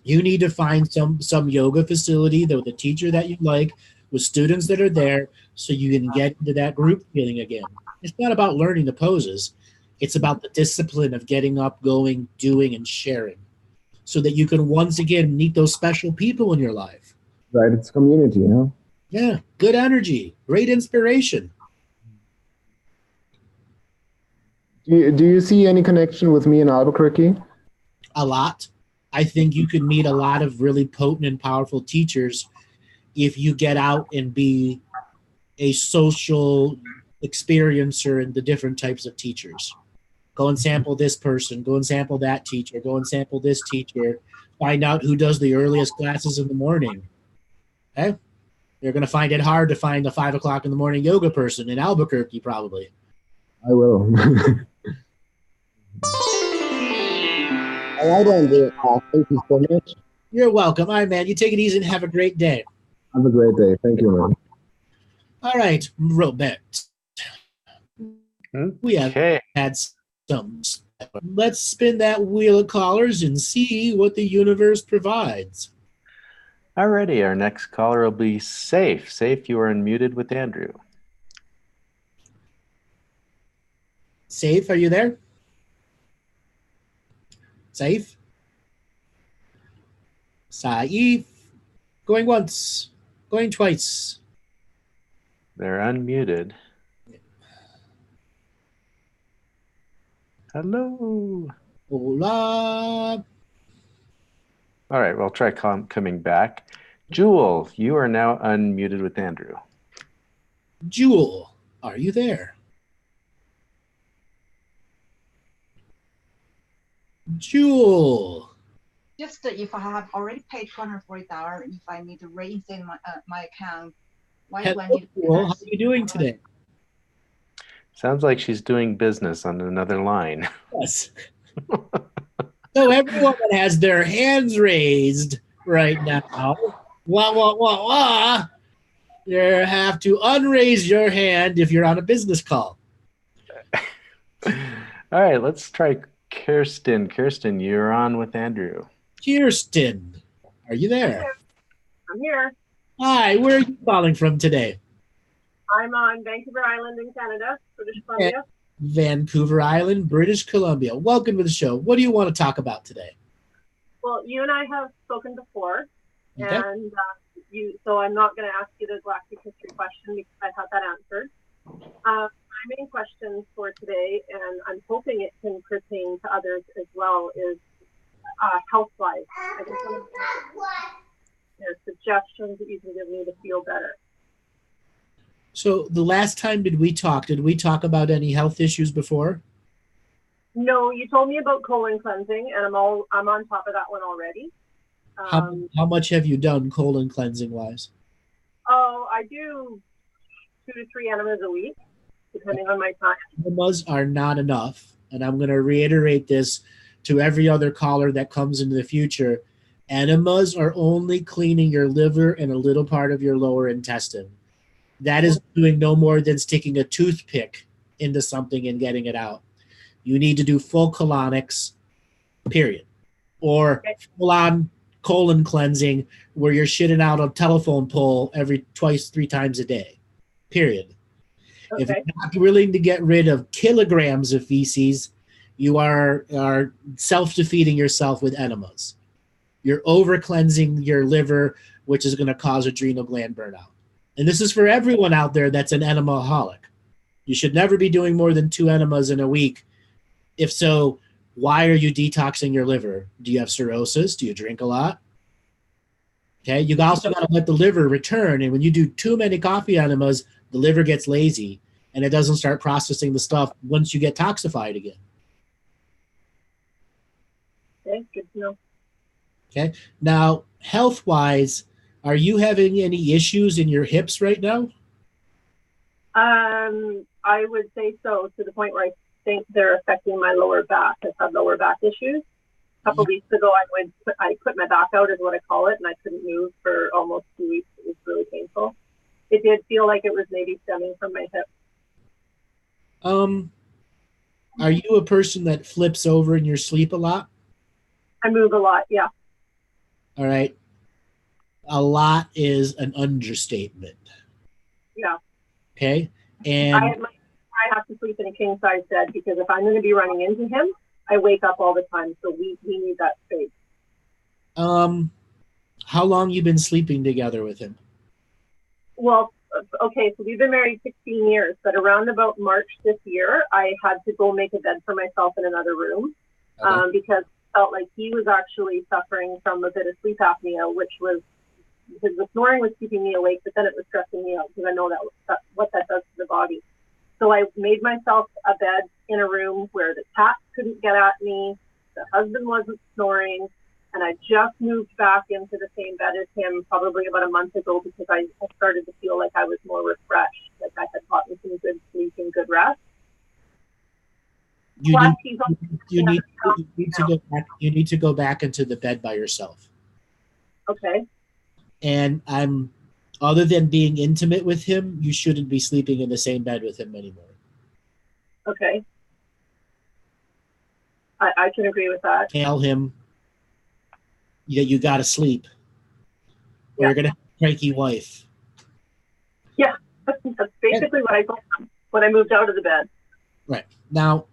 You need to find some yoga facility with a teacher that you like, with students that are there, so you can get into that group feeling again. It's not about learning the poses. It's about the discipline of getting up, going, doing, and sharing, so that you can once again meet those special people in your life. Right, it's community, you know? Yeah, good energy, great inspiration. Do you see any connection with me in Albuquerque? A lot. I think you could meet a lot of really potent and powerful teachers if you get out and be a social experiencer in the different types of teachers. Go and sample this person, go and sample that teacher, go and sample this teacher, find out who does the earliest classes in the morning. Okay? You're going to find it hard to find the 5 o'clock in the morning yoga person in Albuquerque, probably. I will. All right, Andrew. Thank you so much. You're welcome. All right, man. You take it easy and have a great day. Have a great day. Thank you, man. All right, Robert. We have had some. Let's spin that wheel of callers and see what the universe provides. Alrighty, our next caller will be Safe. Safe, you are unmuted with Andrew. Safe, are you there? Safe? Saif? Going once. Going twice. They're unmuted. Hello. Hola. All right, we'll try coming back. Jewel, you are now unmuted with Andrew. Jewel, are you there? Jewel. Just if I have already paid $240, if I need to reinstate my account, why do I need to? Jewel, how are you doing today? Sounds like she's doing business on another line. Yes. So everyone that has their hands raised right now, you have to unraise your hand if you're on a business call. All right, let's try Kirsten. Kirsten, you're on with Andrew. Kirsten, are you there? I'm here. Hi, where are you calling from today? I'm on Vancouver Island in Canada, British Columbia. Vancouver Island, British Columbia. Welcome to the show. What do you want to talk about today? Well, you and I have spoken before, okay. And so I'm not going to ask you the Galactic History question because I have that answered. My main question for today, and I'm hoping it can pertain to others as well, is health-wise. I just want to know suggestions that you can give me to feel better. So the last time did we talk about any health issues before? No, you told me about colon cleansing, and I'm on top of that one already. How much have you done colon cleansing wise? Oh, I do 2 to 3 enemas a week, depending on my time. Enemas are not enough, and I'm going to reiterate this to every other caller that comes into the future. Enemas are only cleaning your liver and a little part of your lower intestine. That is doing no more than sticking a toothpick into something and getting it out. You need to do full colonics, period. Or full-on colon cleansing where you're shitting out a telephone pole every 2-3 times a day, period. Okay. If you're not willing to get rid of kilograms of feces, you are self-defeating yourself with enemas. You're over-cleansing your liver, which is going to cause adrenal gland burnout. And this is for everyone out there that's an enema-aholic. You should never be doing more than 2 enemas in a week. If so, why are you detoxing your liver? Do you have cirrhosis? Do you drink a lot? Okay, you also got to let the liver return. And when you do too many coffee enemas, the liver gets lazy and it doesn't start processing the stuff once you get toxified again. Okay, good to know. Okay, now health-wise, are you having any issues in your hips right now? I would say so, to the point where I think they're affecting my lower back. I've had lower back issues. A couple weeks ago, I put my back out, is what I call it, and I couldn't move for almost 2 weeks. It was really painful. It did feel like it was maybe stemming from my hip. Are you a person that flips over in your sleep a lot? I move a lot, yeah. All right. A lot is an understatement. Yeah. Okay. And I have to sleep in a king size bed because if I'm going to be running into him, I wake up all the time. So we need that space. how long you been sleeping together with him? Well, okay, so we've been married 16 years, but around about March this year, I had to go make a bed for myself in another room because I felt like he was actually suffering from a bit of sleep apnea, which was, because the snoring was keeping me awake, but then it was stressing me out because I know that what that does to the body. So I made myself a bed in a room where the cat couldn't get at me, the husband wasn't snoring, and I just moved back into the same bed as him probably about a month ago because I started to feel like I was more refreshed, like I had gotten some good sleep and good rest. You need to go back into the bed by yourself. Okay. And other than being intimate with him, you shouldn't be sleeping in the same bed with him anymore. Okay. I can agree with that. Tell him that you got to sleep, or you're going to have a cranky wife. Yeah, that's basically what I told him when I moved out of the bed. Right. Now,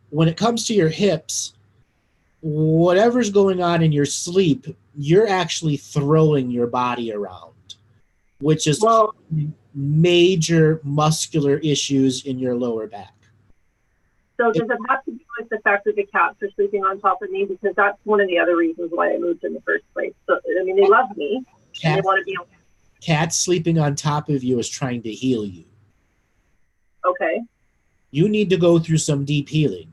when it comes to your hips, whatever's going on in your sleep, you're actually throwing your body around, which is major muscular issues in your lower back. So does it have to do with the fact that the cats are sleeping on top of me? Because that's one of the other reasons why I moved in the first place. So, I mean, they love me and they want to be okay. Cats sleeping on top of you is trying to heal you. Okay. You need to go through some deep healing.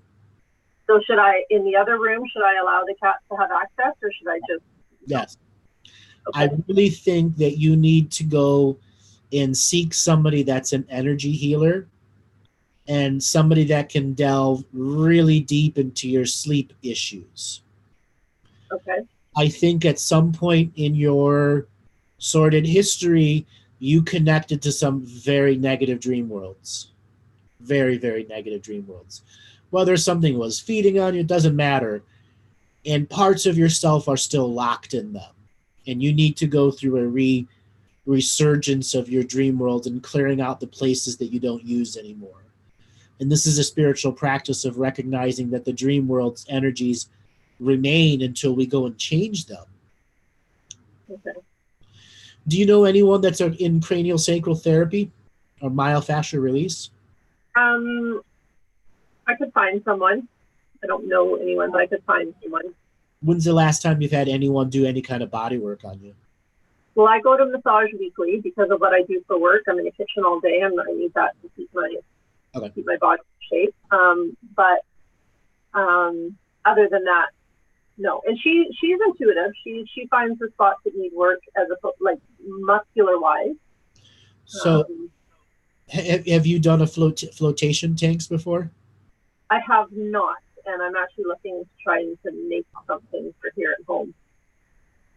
So should I, in the other room, should I allow the cats to have access or should I just? Yes. Okay. I really think that you need to go and seek somebody that's an energy healer and somebody that can delve really deep into your sleep issues. Okay. I think at some point in your sordid history, you connected to some very negative dream worlds. Very, very negative dream worlds. Whether something was feeding on you, it doesn't matter. And parts of yourself are still locked in them. And you need to go through a resurgence of your dream world and clearing out the places that you don't use anymore. And this is a spiritual practice of recognizing that the dream world's energies remain until we go and change them. Okay. Do you know anyone that's in cranial sacral therapy or myofascial release? I could find someone. I don't know anyone, but I could find someone. When's the last time you've had anyone do any kind of body work on you? Well, I go to massage weekly because of what I do for work. I'm in the kitchen all day and I need that to keep my body in shape. But other than that, no. And she's intuitive. She finds the spots that need work as like muscular wise. So have you done a flotation tanks before? I have not, and I'm actually looking to trying to make something for here at home.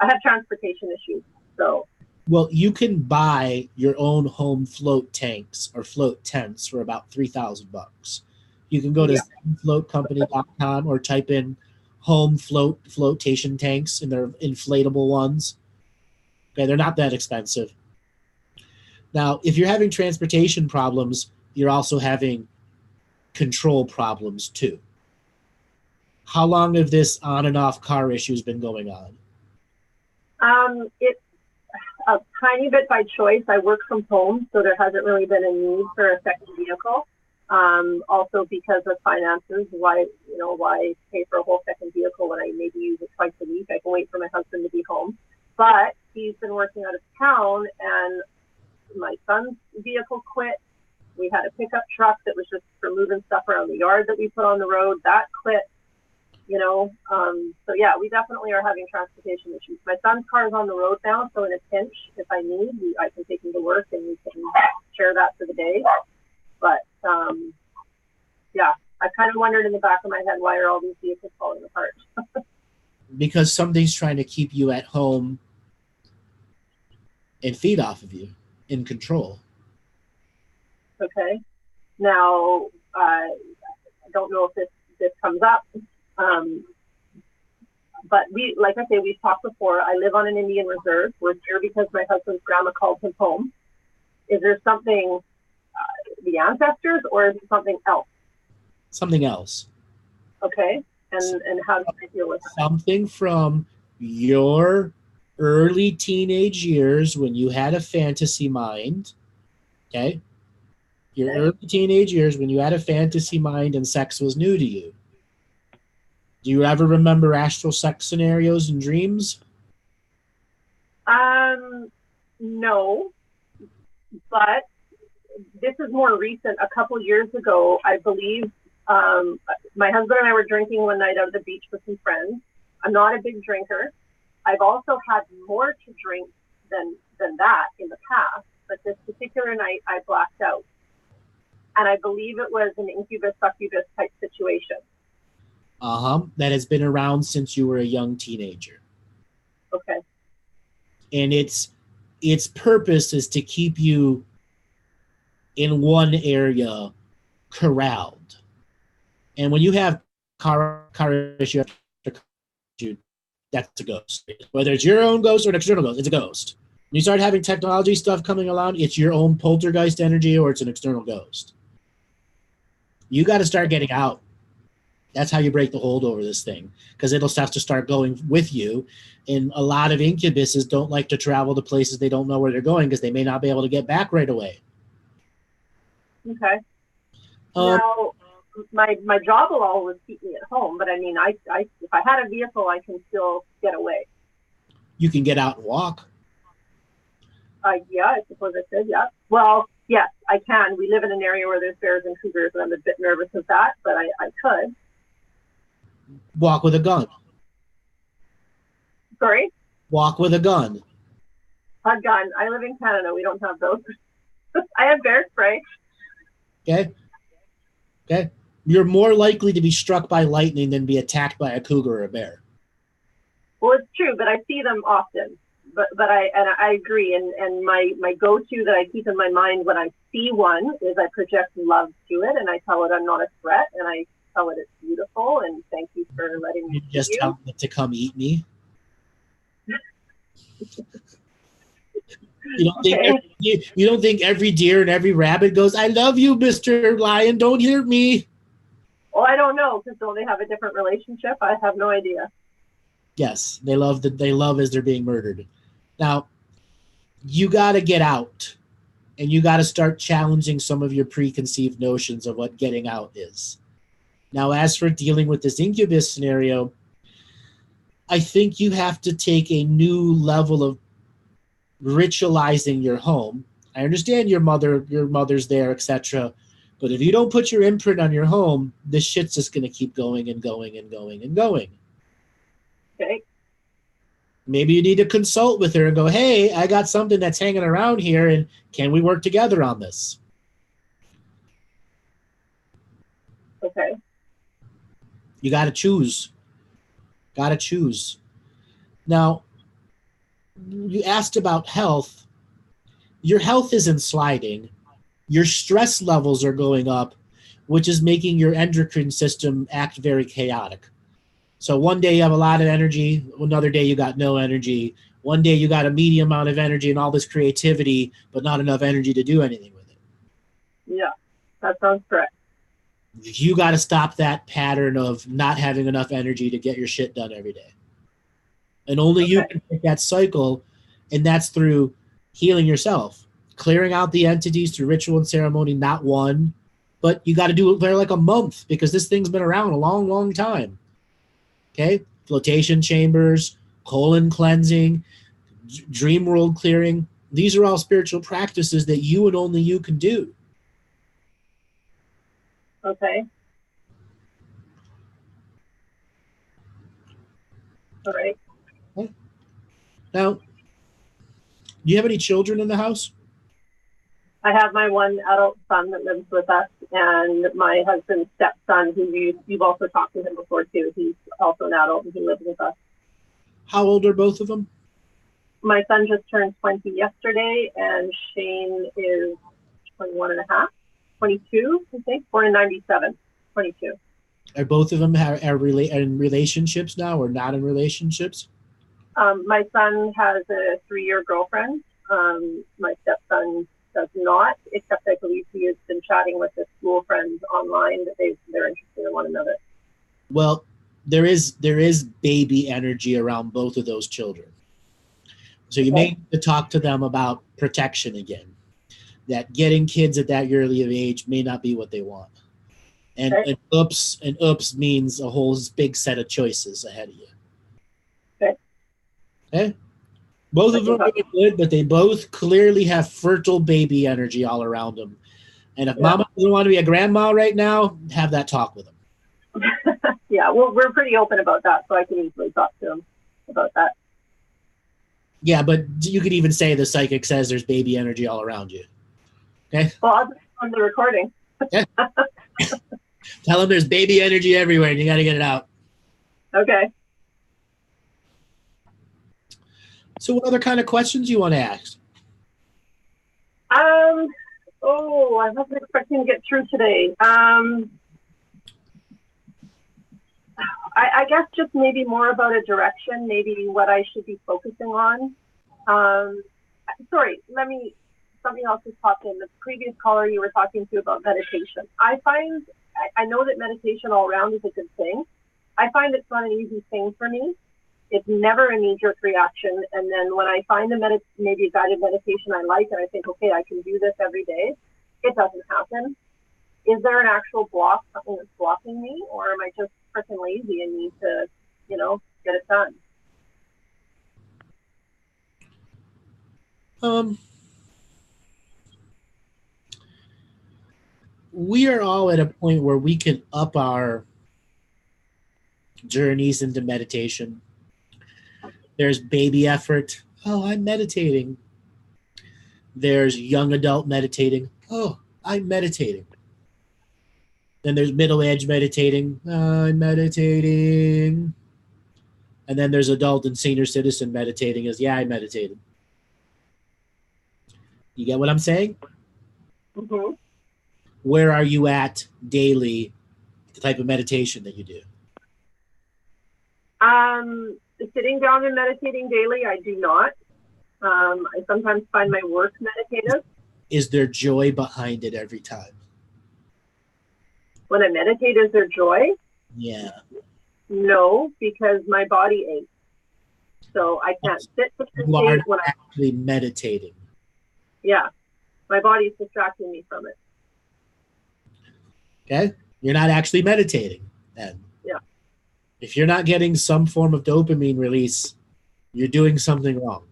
I have transportation issues, so. Well, you can buy your own home float tanks or float tents for about $3,000. You can go to floatcompany.com or type in home flotation tanks, and they're inflatable ones. Okay, they're not that expensive. Now, if you're having transportation problems, you're also having control problems too. How long have this on and off car issues been going on? It's a tiny bit by choice. I work from home, so there hasn't really been a need for a second vehicle. Also because of finances, why pay for a whole second vehicle when I maybe use it twice a week? I can wait for my husband to be home. But he's been working out of town, and my son's vehicle quit. We had a pickup truck that was just for moving stuff around the yard that we put on the road. That quit, So yeah, we definitely are having transportation issues. My son's car is on the road now, so in a pinch, if I need, I can take him to work and we can share that for the day. But yeah, I kind of wondered in the back of my head, why are all these vehicles falling apart? Because something's trying to keep you at home and feed off of you, in control. Okay. Now, I don't know if this comes up, but like I say, we've talked before. I live on an Indian reserve. We're here because my husband's grandma called him home. Is there something, the ancestors, or is it something else? Something else. Okay. And how do I deal with that? Something from your early teenage years when you had a fantasy mind. Okay? Your early teenage years when you had a fantasy mind and sex was new to you. Do you ever remember astral sex scenarios and dreams? No, but this is more recent. A couple years ago, I believe, my husband and I were drinking one night out at the beach with some friends. I'm not a big drinker. I've also had more to drink than that in the past, but this particular night I blacked out. And I believe it was an incubus succubus type situation. That has been around since you were a young teenager. Okay. And its purpose is to keep you in one area corralled. And when you have issue, that's a ghost. Whether it's your own ghost or an external ghost, it's a ghost. When you start having technology stuff coming along, it's your own poltergeist energy or it's an external ghost. You got to start getting out. That's how you break the hold over this thing, because it'll have to start going with you. And a lot of incubuses don't like to travel to places they don't know where they're going because they may not be able to get back right away. Okay. Now, my job will always keep me at home, but I mean, I if I had a vehicle, I can still get away. You can get out and walk. Yeah, I suppose I could, yeah. Well, yes, I can. We live in an area where there's bears and cougars, and I'm a bit nervous of that, but I could. Walk with a gun. Sorry? Walk with a gun. A gun. I live in Canada. We don't have those. I have bear spray. Okay. Okay. You're more likely to be struck by lightning than be attacked by a cougar or a bear. Well, it's true, but I see them often. But I agree. And my go-to that I keep in my mind when I see one is I project love to it, and I tell it I'm not a threat, and I tell it it's beautiful, and thank you for letting me just tell it to come eat me. You don't think every deer and every rabbit goes, "I love you, Mr. Lion, don't hurt me"? Well, I don't know, because don't they have a different relationship? I have no idea. Yes, they love as they're being murdered. Now, you got to get out, and you got to start challenging some of your preconceived notions of what getting out is. Now, as for dealing with this incubus scenario, I think you have to take a new level of ritualizing your home. I understand your mother's there, etc. But if you don't put your imprint on your home, this shit's just going to keep going and going and going and going. Okay. Maybe you need to consult with her and go, "Hey, I got something that's hanging around here, and can we work together on this?" Okay. You got to choose. Got to choose. Now, you asked about health. Your health isn't sliding. Your stress levels are going up, which is making your endocrine system act very chaotic. So one day you have a lot of energy, another day you got no energy. One day you got a medium amount of energy and all this creativity, but not enough energy to do anything with it. Yeah, that sounds correct. You got to stop that pattern of not having enough energy to get your shit done every day. And only you can break that cycle, and that's through healing yourself, clearing out the entities through ritual and ceremony, not one, but you got to do it for like a month because this thing's been around a long, long time. Okay? Flotation chambers, colon cleansing, dream world clearing. These are all spiritual practices that you and only you can do. Okay. All right. Okay. Now, do you have any children in the house? I have my one adult son that lives with us, and my husband's stepson, who you've also talked to him before too. He's also an adult, and he lives with us. How old are both of them? My son just turned 20 yesterday, and Shane is 21 and a half, 22, I think, born in 97, 22. Are both of them are in relationships now or not in relationships? My son has a 3-year girlfriend. My stepson does not, except I believe he has been chatting with his school friends online that they're interested in one another. Well, there is baby energy around both of those children. So you may need to talk to them about protection again. That getting kids at that early of age may not be what they want. And, oops means a whole big set of choices ahead of you. Okay? Both of them are good, but they both clearly have fertile baby energy all around them. And if mama doesn't want to be a grandma right now, have that talk with them. Yeah, well, we're pretty open about that, so I can easily talk to them about that. Yeah, but you could even say the psychic says there's baby energy all around you. Okay? Well, I'll just on the recording. Yeah. Tell them there's baby energy everywhere and you got to get it out. Okay. So what other kind of questions do you want to ask? I wasn't expecting to get through today. I guess just maybe more about a direction, maybe what I should be focusing on. Sorry, something else just popped in. The previous caller you were talking to about meditation. I know that meditation all around is a good thing. I find it's not an easy thing for me. It's never a knee-jerk reaction. And then when I find maybe a guided meditation I like, and I think, okay, I can do this every day, it doesn't happen. Is there an actual block, something that's blocking me, or am I just freaking lazy and need to, get it done? We are all at a point where we can up our journeys into meditation. There's baby effort. Oh, I'm meditating. There's young adult meditating. Oh, I'm meditating. Then there's middle-aged meditating. I'm meditating. And then there's adult and senior citizen meditating as, I meditated. You get what I'm saying? Mm-hmm. Where are you at daily, the type of meditation that you do? Sitting down and meditating daily, I do not. I sometimes find my work meditative. Is there joy behind it every time? When I meditate, is there joy? Yeah. No, because my body aches. So I can't sit for 10 days when I'm actually meditating. Yeah. My body's distracting me from it. Okay? You're not actually meditating then. Yeah. If you're not getting some form of dopamine release, you're doing something wrong.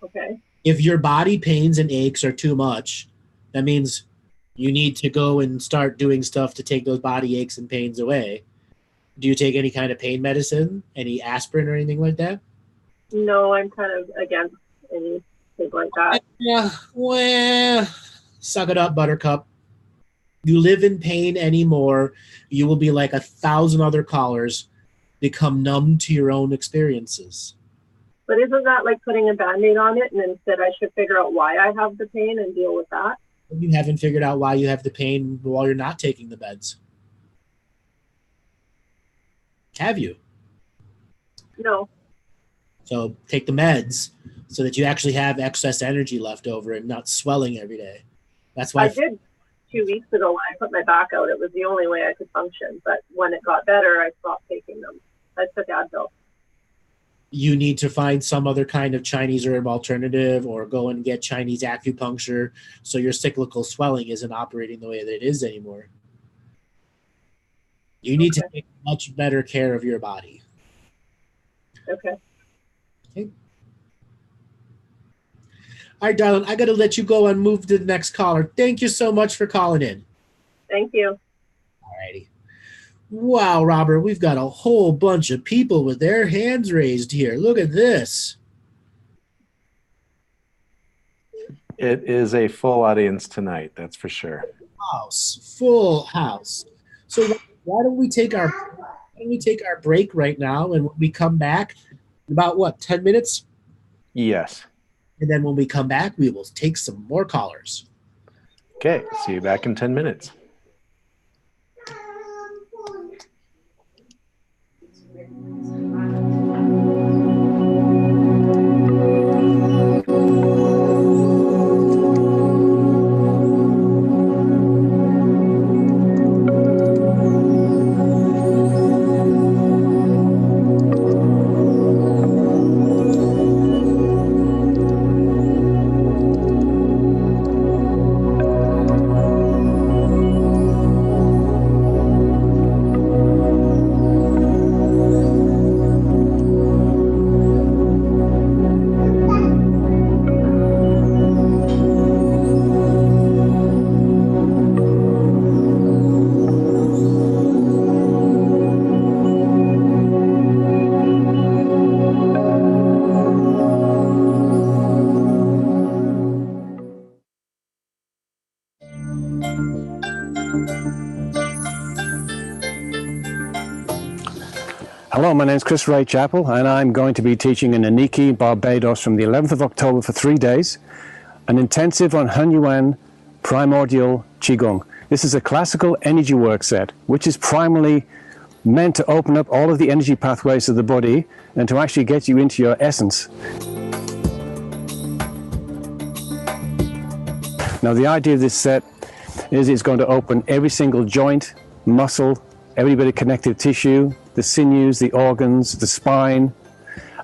Okay. If your body pains and aches are too much, that means you need to go and start doing stuff to take those body aches and pains away. Do you take any kind of pain medicine, any aspirin or anything like that? No, I'm kind of against anything like that. Yeah, well, suck it up, buttercup. You live in pain anymore, you will be like 1,000 other callers, become numb to your own experiences. But isn't that like putting a Band-Aid on it, and instead I should figure out why I have the pain and deal with that? You haven't figured out why you have the pain while you're not taking the meds. Have you? No. So take the meds so that you actually have excess energy left over and not swelling every day. That's why I did 2 weeks ago when I put my back out. It was the only way I could function. But when it got better, I stopped taking them. I took Advil. You need to find some other kind of Chinese herb alternative or go and get Chinese acupuncture so your cyclical swelling isn't operating the way that it is anymore. You need to take much better care of your body. Okay. All right, darling, I got to let you go and move to the next caller. Thank you so much for calling in. Thank you. All righty. Wow, Robert, we've got a whole bunch of people with their hands raised here. Look at this. It is a full audience tonight, that's for sure. Full house. So why don't we take our break right now, and when we come back, about 10 minutes? Yes. And then when we come back, we will take some more callers. Okay, see you back in 10 minutes. Hello, my name is Chris Ray Chappell, and I'm going to be teaching in Aniki, Barbados from the 11th of October for 3 days, an intensive on Hunyuan primordial Qigong. This is a classical energy work set, which is primarily meant to open up all of the energy pathways of the body and to actually get you into your essence. Now, the idea of this set is it's going to open every single joint, muscle, every bit of connective tissue, the sinews, the organs, the spine,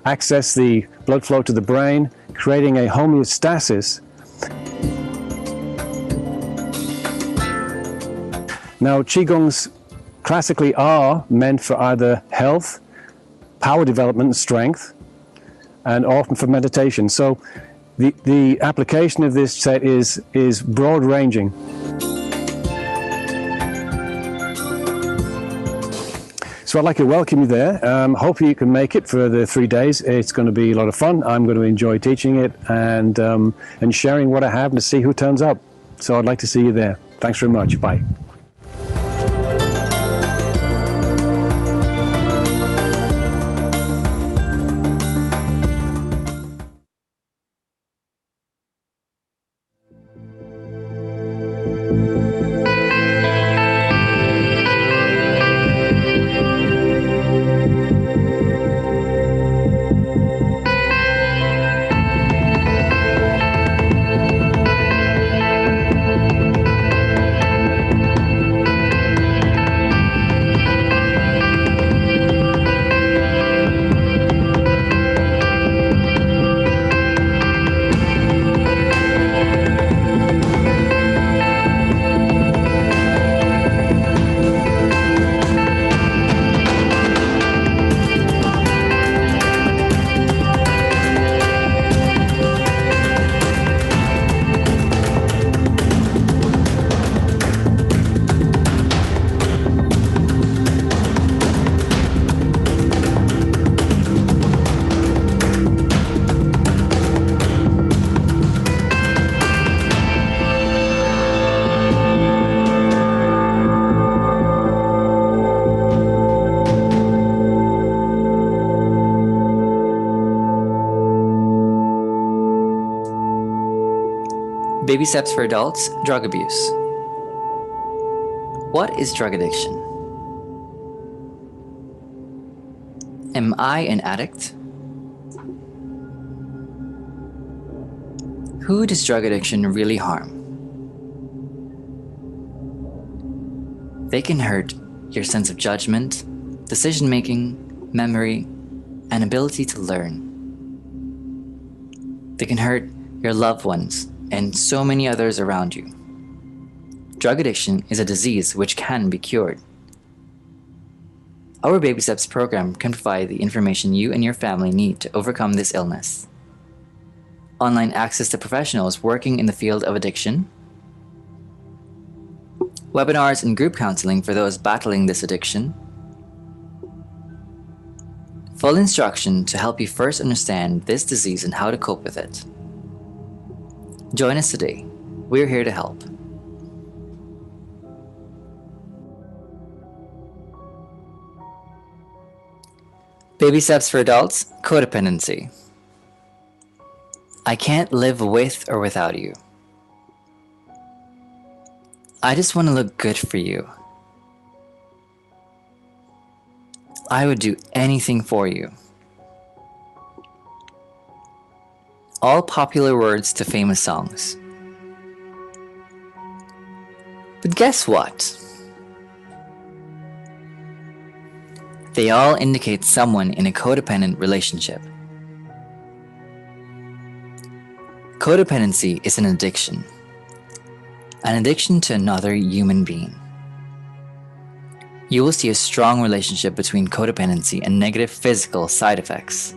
access the blood flow to the brain, creating a homeostasis. Now, Qigongs classically are meant for either health, power development and strength, and often for meditation. So the application of this set is broad ranging. So I'd like to welcome you there. Hopefully you can make it for the 3 days. It's going to be a lot of fun. I'm going to enjoy teaching it and sharing what I have and to see who turns up. So I'd like to see you there. Thanks very much. Bye. Baby steps for adults, drug abuse. What is drug addiction? Am I an addict? Who does drug addiction really harm? They can hurt your sense of judgment, decision-making, memory, and ability to learn. They can hurt your loved ones and so many others around you. Drug addiction is a disease which can be cured. Our Baby Steps program can provide the information you and your family need to overcome this illness. Online access to professionals working in the field of addiction, webinars and group counseling for those battling this addiction, full instruction to help you first understand this disease and how to cope with it. Join us today. We're here to help. Baby steps for adults, codependency. I can't live with or without you. I just want to look good for you. I would do anything for you. All popular words to famous songs. But guess what? They all indicate someone in a codependent relationship. Codependency is an addiction to another human being. You will see a strong relationship between codependency and negative physical side effects,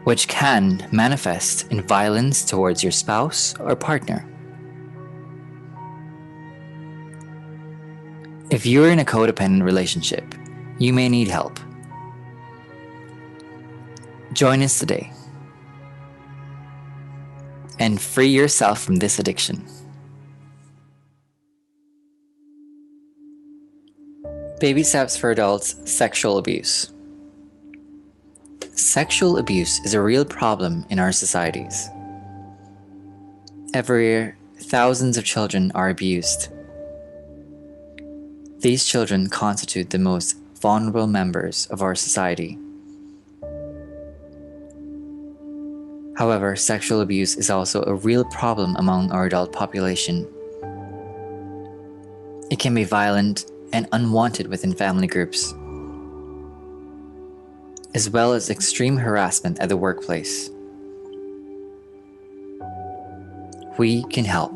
which can manifest in violence towards your spouse or partner. If you're in a codependent relationship, you may need help. Join us today and free yourself from this addiction. Baby steps for adults, sexual abuse. Sexual abuse is a real problem in our societies. Every year, thousands of children are abused. These children constitute the most vulnerable members of our society. However, sexual abuse is also a real problem among our adult population. It can be violent and unwanted within family groups, as well as extreme harassment at the workplace. We can help.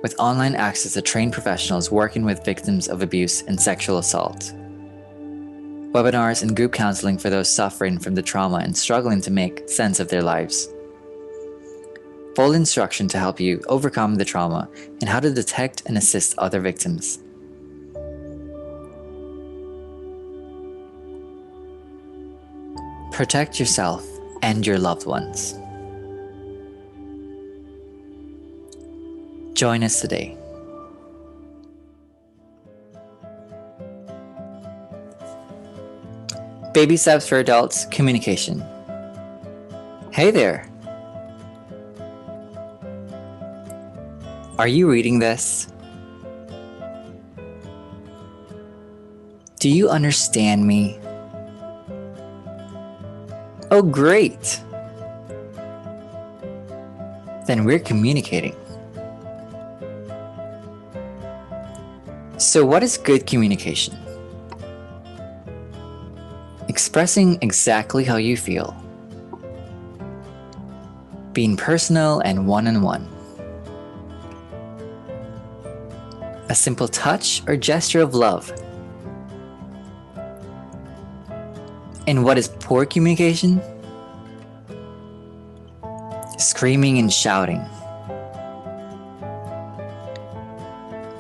With online access to trained professionals working with victims of abuse and sexual assault, webinars and group counseling for those suffering from the trauma and struggling to make sense of their lives, full instruction to help you overcome the trauma and how to detect and assist other victims. Protect yourself and your loved ones. Join us today. Baby steps for adults, communication. Hey there. Are you reading this? Do you understand me? Oh, great. Then we're communicating. So what is good communication? Expressing exactly how you feel. Being personal and one-on-one. A simple touch or gesture of love. And what is poor communication? Screaming and shouting.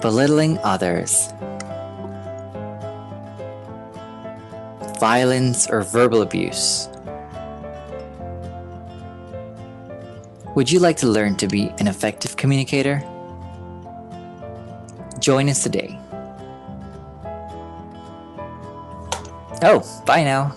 Belittling others. Violence or verbal abuse. Would you like to learn to be an effective communicator? Join us today. Oh, bye now.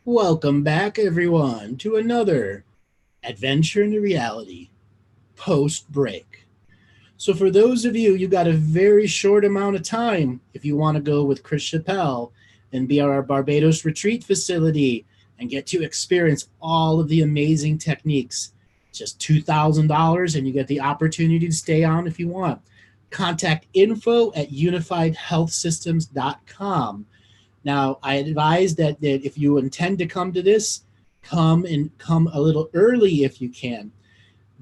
Welcome back, everyone, to another Adventure into Reality post-break. So for those of you, you got a very short amount of time if you want to go with Chris Chappelle and be at our Barbados retreat facility and get to experience all of the amazing techniques. Just $2,000, and you get the opportunity to stay on if you want. contact info@unifiedhealthsystems.com. Now, I advise that if you intend to come to this, come a little early if you can.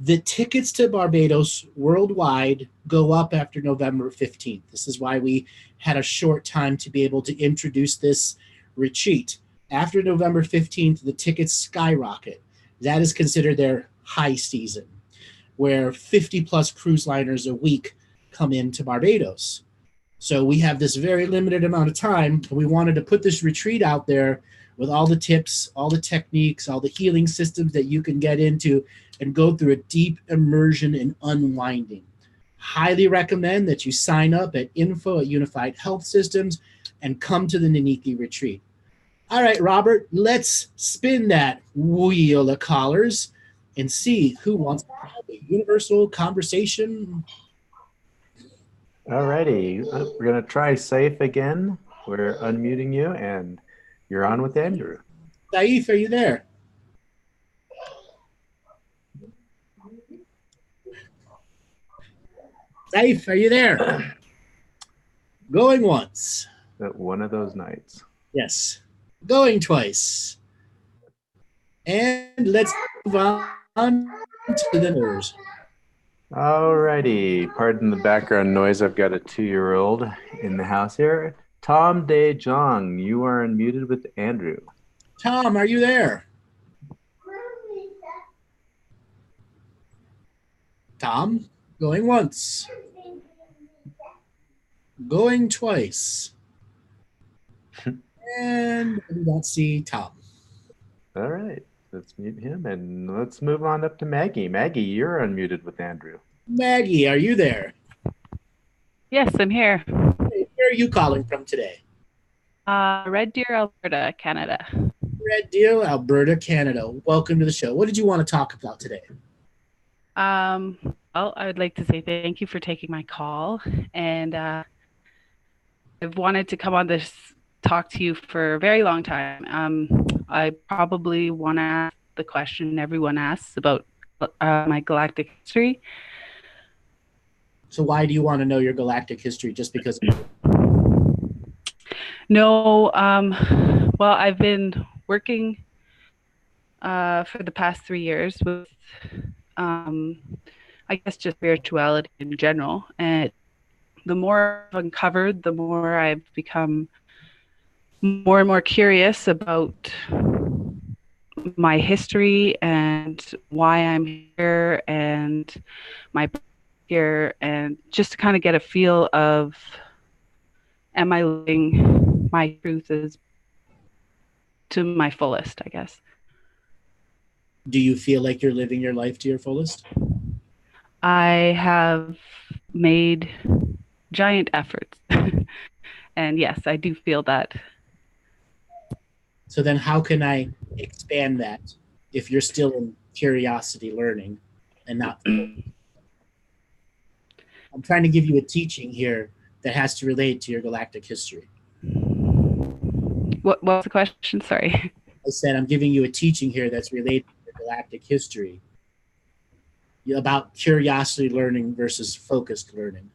The tickets to Barbados worldwide go up after November 15th. This is why we had a short time to be able to introduce this retreat. After November 15th, the tickets skyrocket. That is considered their high season, where 50 plus cruise liners a week come into Barbados. So we have this very limited amount of time. We wanted to put this retreat out there with all the tips, all the techniques, all the healing systems that you can get into and go through a deep immersion and unwinding. Highly recommend that you sign up at info@Unified Health Systems and come to the Naniki retreat. All right, Robert, let's spin that wheel of callers and see who wants to have a universal conversation. All righty, we're going to try Saif again. We're unmuting you, and you're on with Andrew. Saif, are you there? Saif, are you there? Going once. One of those nights. Yes. Going twice. And let's move on to the news. All righty. Pardon the background noise. I've got a 2-year-old in the house here. Tom De Jong, you are unmuted with Andrew. Tom, are you there? Tom, going once. Going twice. And we don't see Tom. All right. Let's mute him, and let's move on up to Maggie. Maggie, you're unmuted with Andrew. Maggie, are you there? Yes, I'm here. Hey, where are you calling from today? Red Deer, Alberta, Canada. Red Deer, Alberta, Canada. Welcome to the show. What did you want to talk about today? Well, I would like to say thank you for taking my call, and I've wanted to come on this talk to you for a very long time. I probably want to ask the question everyone asks about my galactic history. So why do you want to know your galactic history? Just because? No, well, I've been working for the past 3 years with, I guess, just spirituality in general. And the more I've uncovered, the more I've become more and more curious about my history and why I'm here and my here, and just to kind of get a feel of, am I living my truth as to my fullest, I guess. Do you feel like you're living your life to your fullest? I have made giant efforts. And yes, I do feel that. So then how can I expand that if you're still in curiosity learning and not? I'm trying to give you a teaching here that has to relate to your galactic history. What was the question? Sorry. I said I'm giving you a teaching here that's related to your galactic history about curiosity learning versus focused learning.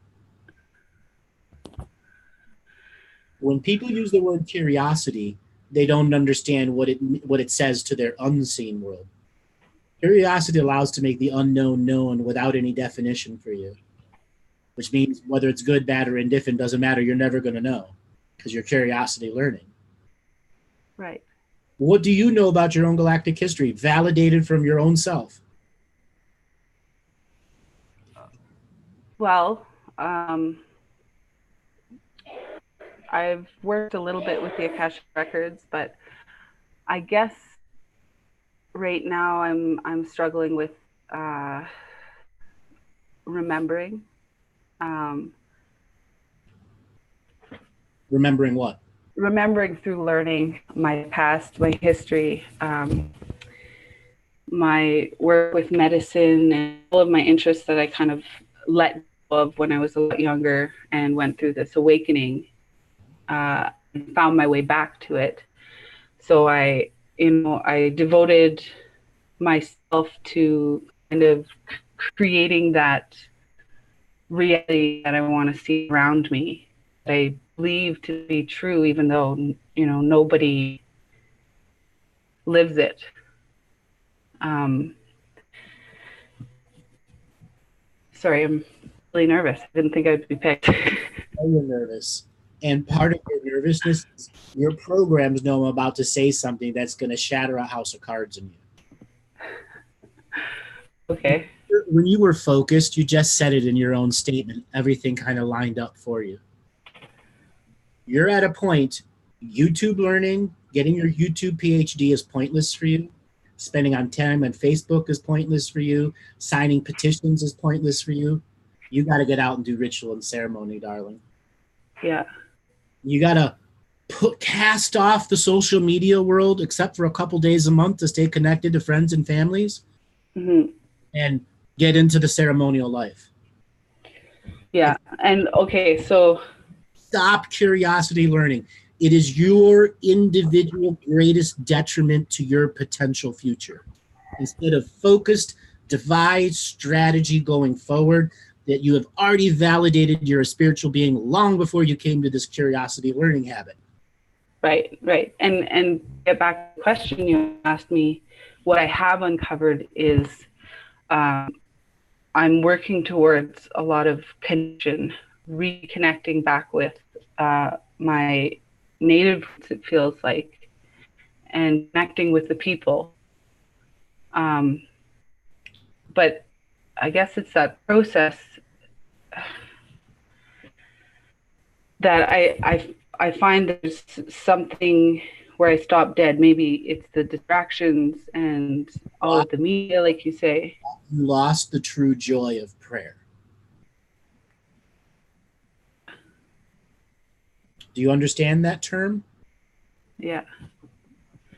When people use the word curiosity, they don't understand what it says to their unseen world. Curiosity allows to make the unknown known without any definition for you, which means whether it's good, bad, or indifferent doesn't matter. You're never going to know because you're curiosity learning. Right. What do you know about your own galactic history, validated from your own self? Well, I've worked a little bit with the Akashic Records, but I guess right now I'm struggling with remembering. Remembering what? Remembering through learning my past, my history, my work with medicine, and all of my interests that I kind of let go of when I was a lot younger and went through this awakening. Found my way back to it. So I devoted myself to kind of creating that reality that I want to see around me, that I believe to be true, even though, you know, nobody lives it. Sorry, I'm really nervous. I didn't think I'd be picked. You're nervous. And part of your nervousness is your programs know I'm about to say something that's going to shatter a house of cards in you. Okay. When you were focused, you just said it in your own statement. Everything kind of lined up for you. You're at a point, YouTube learning, getting your YouTube PhD is pointless for you. Spending on time on Facebook is pointless for you. Signing petitions is pointless for you. You got to get out and do ritual and ceremony, darling. Yeah. You got to cast off the social media world, except for a couple days a month to stay connected to friends and families, and get into the ceremonial life. Yeah. And okay, so stop curiosity learning. It is your individual greatest detriment to your potential future. Instead of focused, devised strategy going forward, that you have already validated you're a spiritual being long before you came to this curiosity learning habit. Right. And get back to the question you asked me, what I have uncovered is I'm working towards a lot of connection, reconnecting back with my native roots, it feels like, and connecting with the people. But I guess it's that process that I find there's something where I stop dead. Maybe it's the distractions and all of the media, like you say. You lost the true joy of prayer. Do you understand that term? Yeah.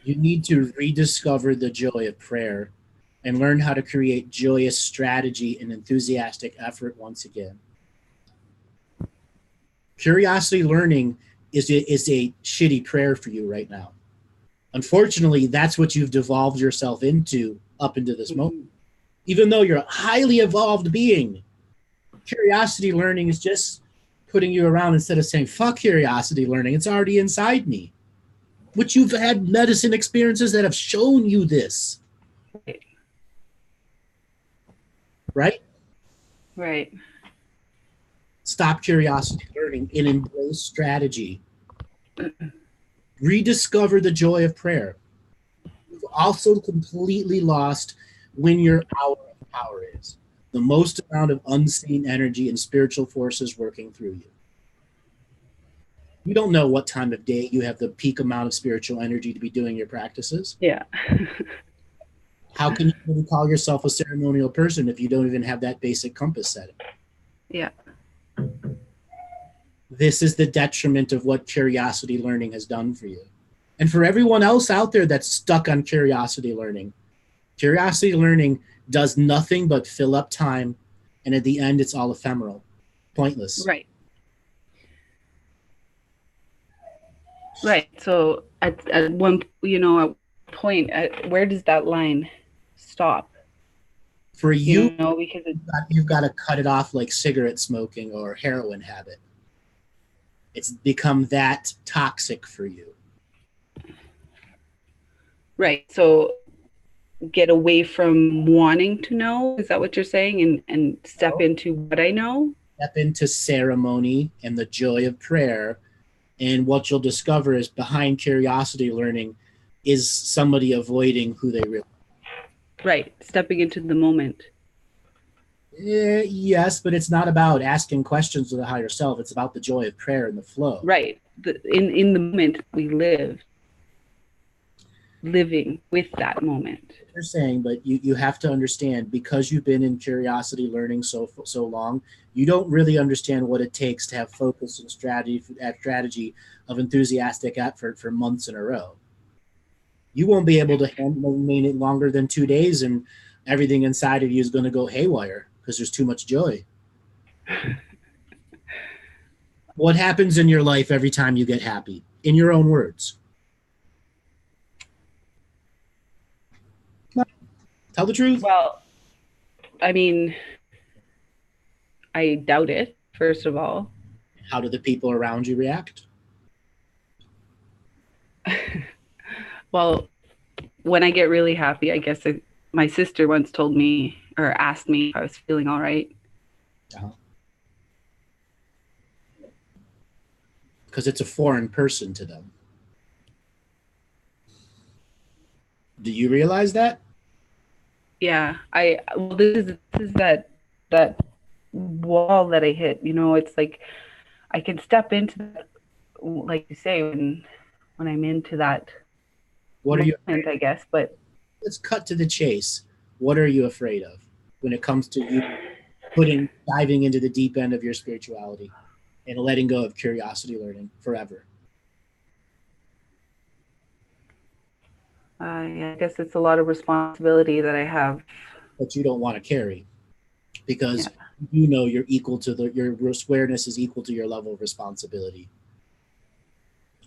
You need to rediscover the joy of prayer and learn how to create joyous strategy and enthusiastic effort once again. Curiosity learning is a shitty prayer for you right now. Unfortunately, that's what you've devolved yourself into up into this moment. Even though you're a highly evolved being, curiosity learning is just putting you around instead of saying, fuck curiosity learning, it's already inside me. Which you've had medicine experiences that have shown you this. Right? Right. Stop curiosity learning and embrace strategy. Rediscover the joy of prayer. You've also completely lost when your hour of power is. The most amount of unseen energy and spiritual forces working through you. You don't know what time of day you have the peak amount of spiritual energy to be doing your practices. Yeah. How can you really call yourself a ceremonial person if you don't even have that basic compass setting? Yeah. This is the detriment of what curiosity learning has done for you. And for everyone else out there that's stuck on curiosity learning does nothing but fill up time, and at the end, it's all ephemeral, pointless. Right. Right. So at one, point, where does that line stop? For you, because you've got to cut it off like cigarette smoking or heroin habit. It's become that toxic for you. Right. So get away from wanting to know. Is that what you're saying? And step into what I know? Step into ceremony and the joy of prayer. And what you'll discover is behind curiosity learning is somebody avoiding who they really are. Right. Stepping into the moment. Yes, but it's not about asking questions of the higher self. It's about the joy of prayer and the flow. Right. In the moment we live. Living with that moment. You're saying, but you have to understand, because you've been in curiosity learning so long, you don't really understand what it takes to have focus and strategy of enthusiastic effort for months in a row. You won't be able to remain it longer than 2 days, and everything inside of you is going to go haywire because there's too much joy. What happens in your life every time you get happy? In your own words. Tell the truth. Well, I mean, I doubt it, first of all. How do the people around you react? Well, when I get really happy, I guess my sister once told me or asked me if I was feeling all right. Because it's a foreign person to them. Do you realize that? Yeah, well, this is that wall that I hit. You know, it's like I can step into that, like you say, when I'm into that. What are you? I guess, but let's cut to the chase. What are you afraid of when it comes to you diving into the deep end of your spirituality and letting go of curiosity learning forever? I guess it's a lot of responsibility that I have. That you don't want to carry, because you know you're equal to your awareness is equal to your level of responsibility.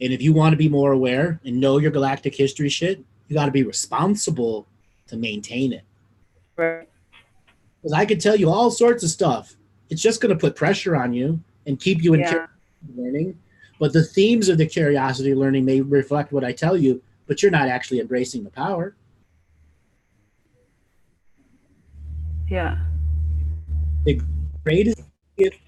And if you want to be more aware and know your galactic history shit, you got to be responsible to maintain it. Right. Because I could tell you all sorts of stuff. It's just going to put pressure on you and keep you in curiosity learning. But the themes of the curiosity learning may reflect what I tell you, but you're not actually embracing the power. Yeah. The greatest gift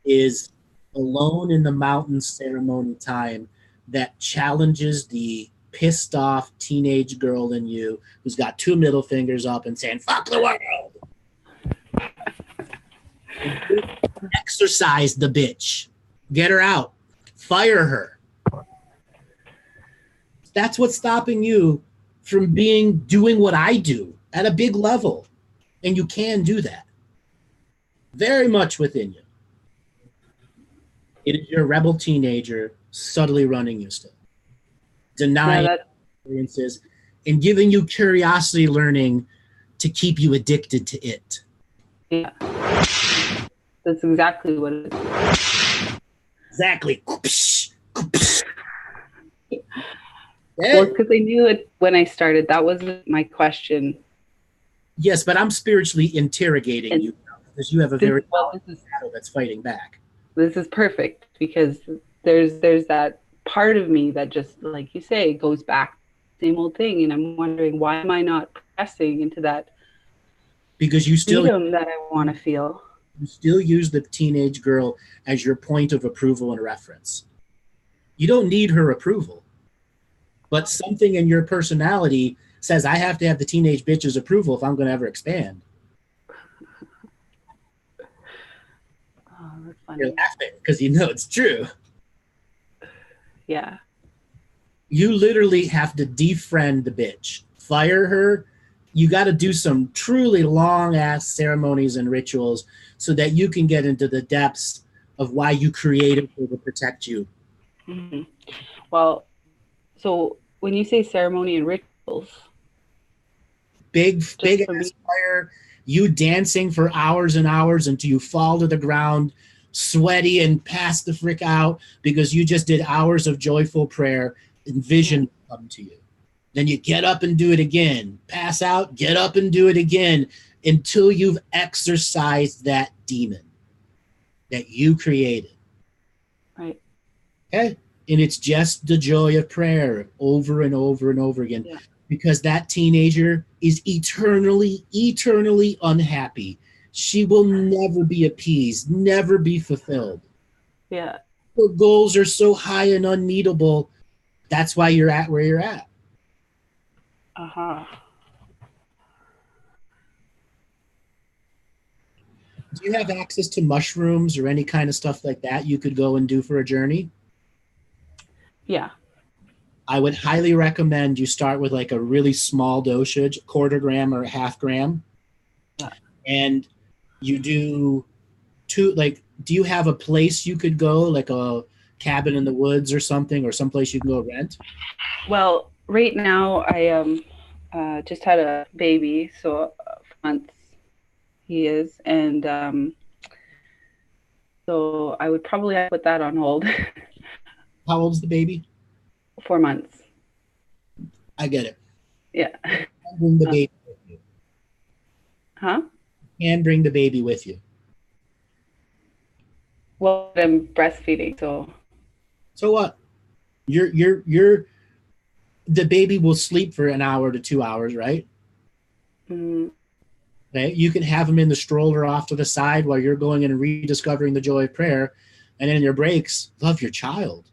is alone in the mountain ceremony time that challenges the pissed off teenage girl in you who's got two middle fingers up and saying, fuck the world. Exercise the bitch. Get her out. Fire her. That's what's stopping you from doing what I do at a big level. And you can do that. Very much within you. It is your rebel teenager subtly running you still. Denying experiences and giving you curiosity learning to keep you addicted to it. Yeah. That's exactly what it is. Exactly. Well, because I knew it when I started. That wasn't my question. Yes, but I'm spiritually interrogating you because you have a very shadow that's fighting back. This is perfect because there's that part of me that just, like you say, goes back same old thing, and I'm wondering, why am I not pressing into that? Because you still freedom that I want to feel. You still use the teenage girl as your point of approval and reference. You don't need her approval, but something in your personality says I have to have the teenage bitch's approval if I'm going to ever expand. Oh, that's funny. You're laughing because you know it's true. Yeah. You literally have to defriend the bitch. Fire her. You got to do some truly long-ass ceremonies and rituals so that you can get into the depths of why you created her to protect you. Mm-hmm. Well, so when you say ceremony and rituals, big ass fire, you dancing for hours and hours until you fall to the ground, sweaty and pass the frick out because you just did hours of joyful prayer and vision come to you. Then you get up and do it again, pass out, get up and do it again until you've exorcised that demon that you created. Right. Okay? And it's just the joy of prayer over and over and over again. Yeah. Because that teenager is eternally unhappy. She will never be appeased, never be fulfilled. Yeah. Her goals are so high and unmeetable. That's why you're at where you're at. Uh-huh. Do you have access to mushrooms or any kind of stuff like that you could go and do for a journey? Yeah. I would highly recommend you start with like a really small dosage, 1/4 gram or 1/2 gram. Yeah. And you do do you have a place you could go, like a cabin in the woods or something, or someplace you can go rent? Well, right now I just had a baby, so months he is, and so I would probably have to put that on hold. How old's the baby? 4 months. I get it. Yeah. Bring the baby with you. Huh? And bring the baby with you. Well, I'm breastfeeding, so. So what? The baby will sleep for an hour to 2 hours, right? Mm. Okay. You can have them in the stroller off to the side while you're going in and rediscovering the joy of prayer, and then in your breaks, love your child.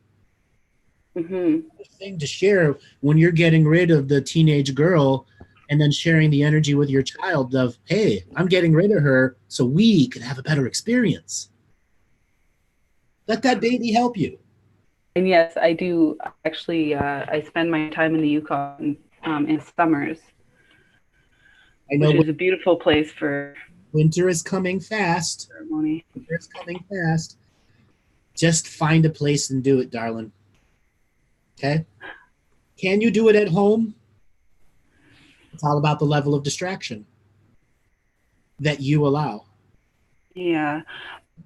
Mm-hmm. The thing to share when you're getting rid of the teenage girl, and then sharing the energy with your child of, hey, I'm getting rid of her so we can have a better experience. Let that baby help you. And yes, I do actually. I spend my time in the Yukon in summers, I know which is a beautiful place for winter is coming fast. ceremony. Winter is coming fast. Just find a place and do it, darling. Okay? Can you do it at home? It's all about the level of distraction that you allow. Yeah,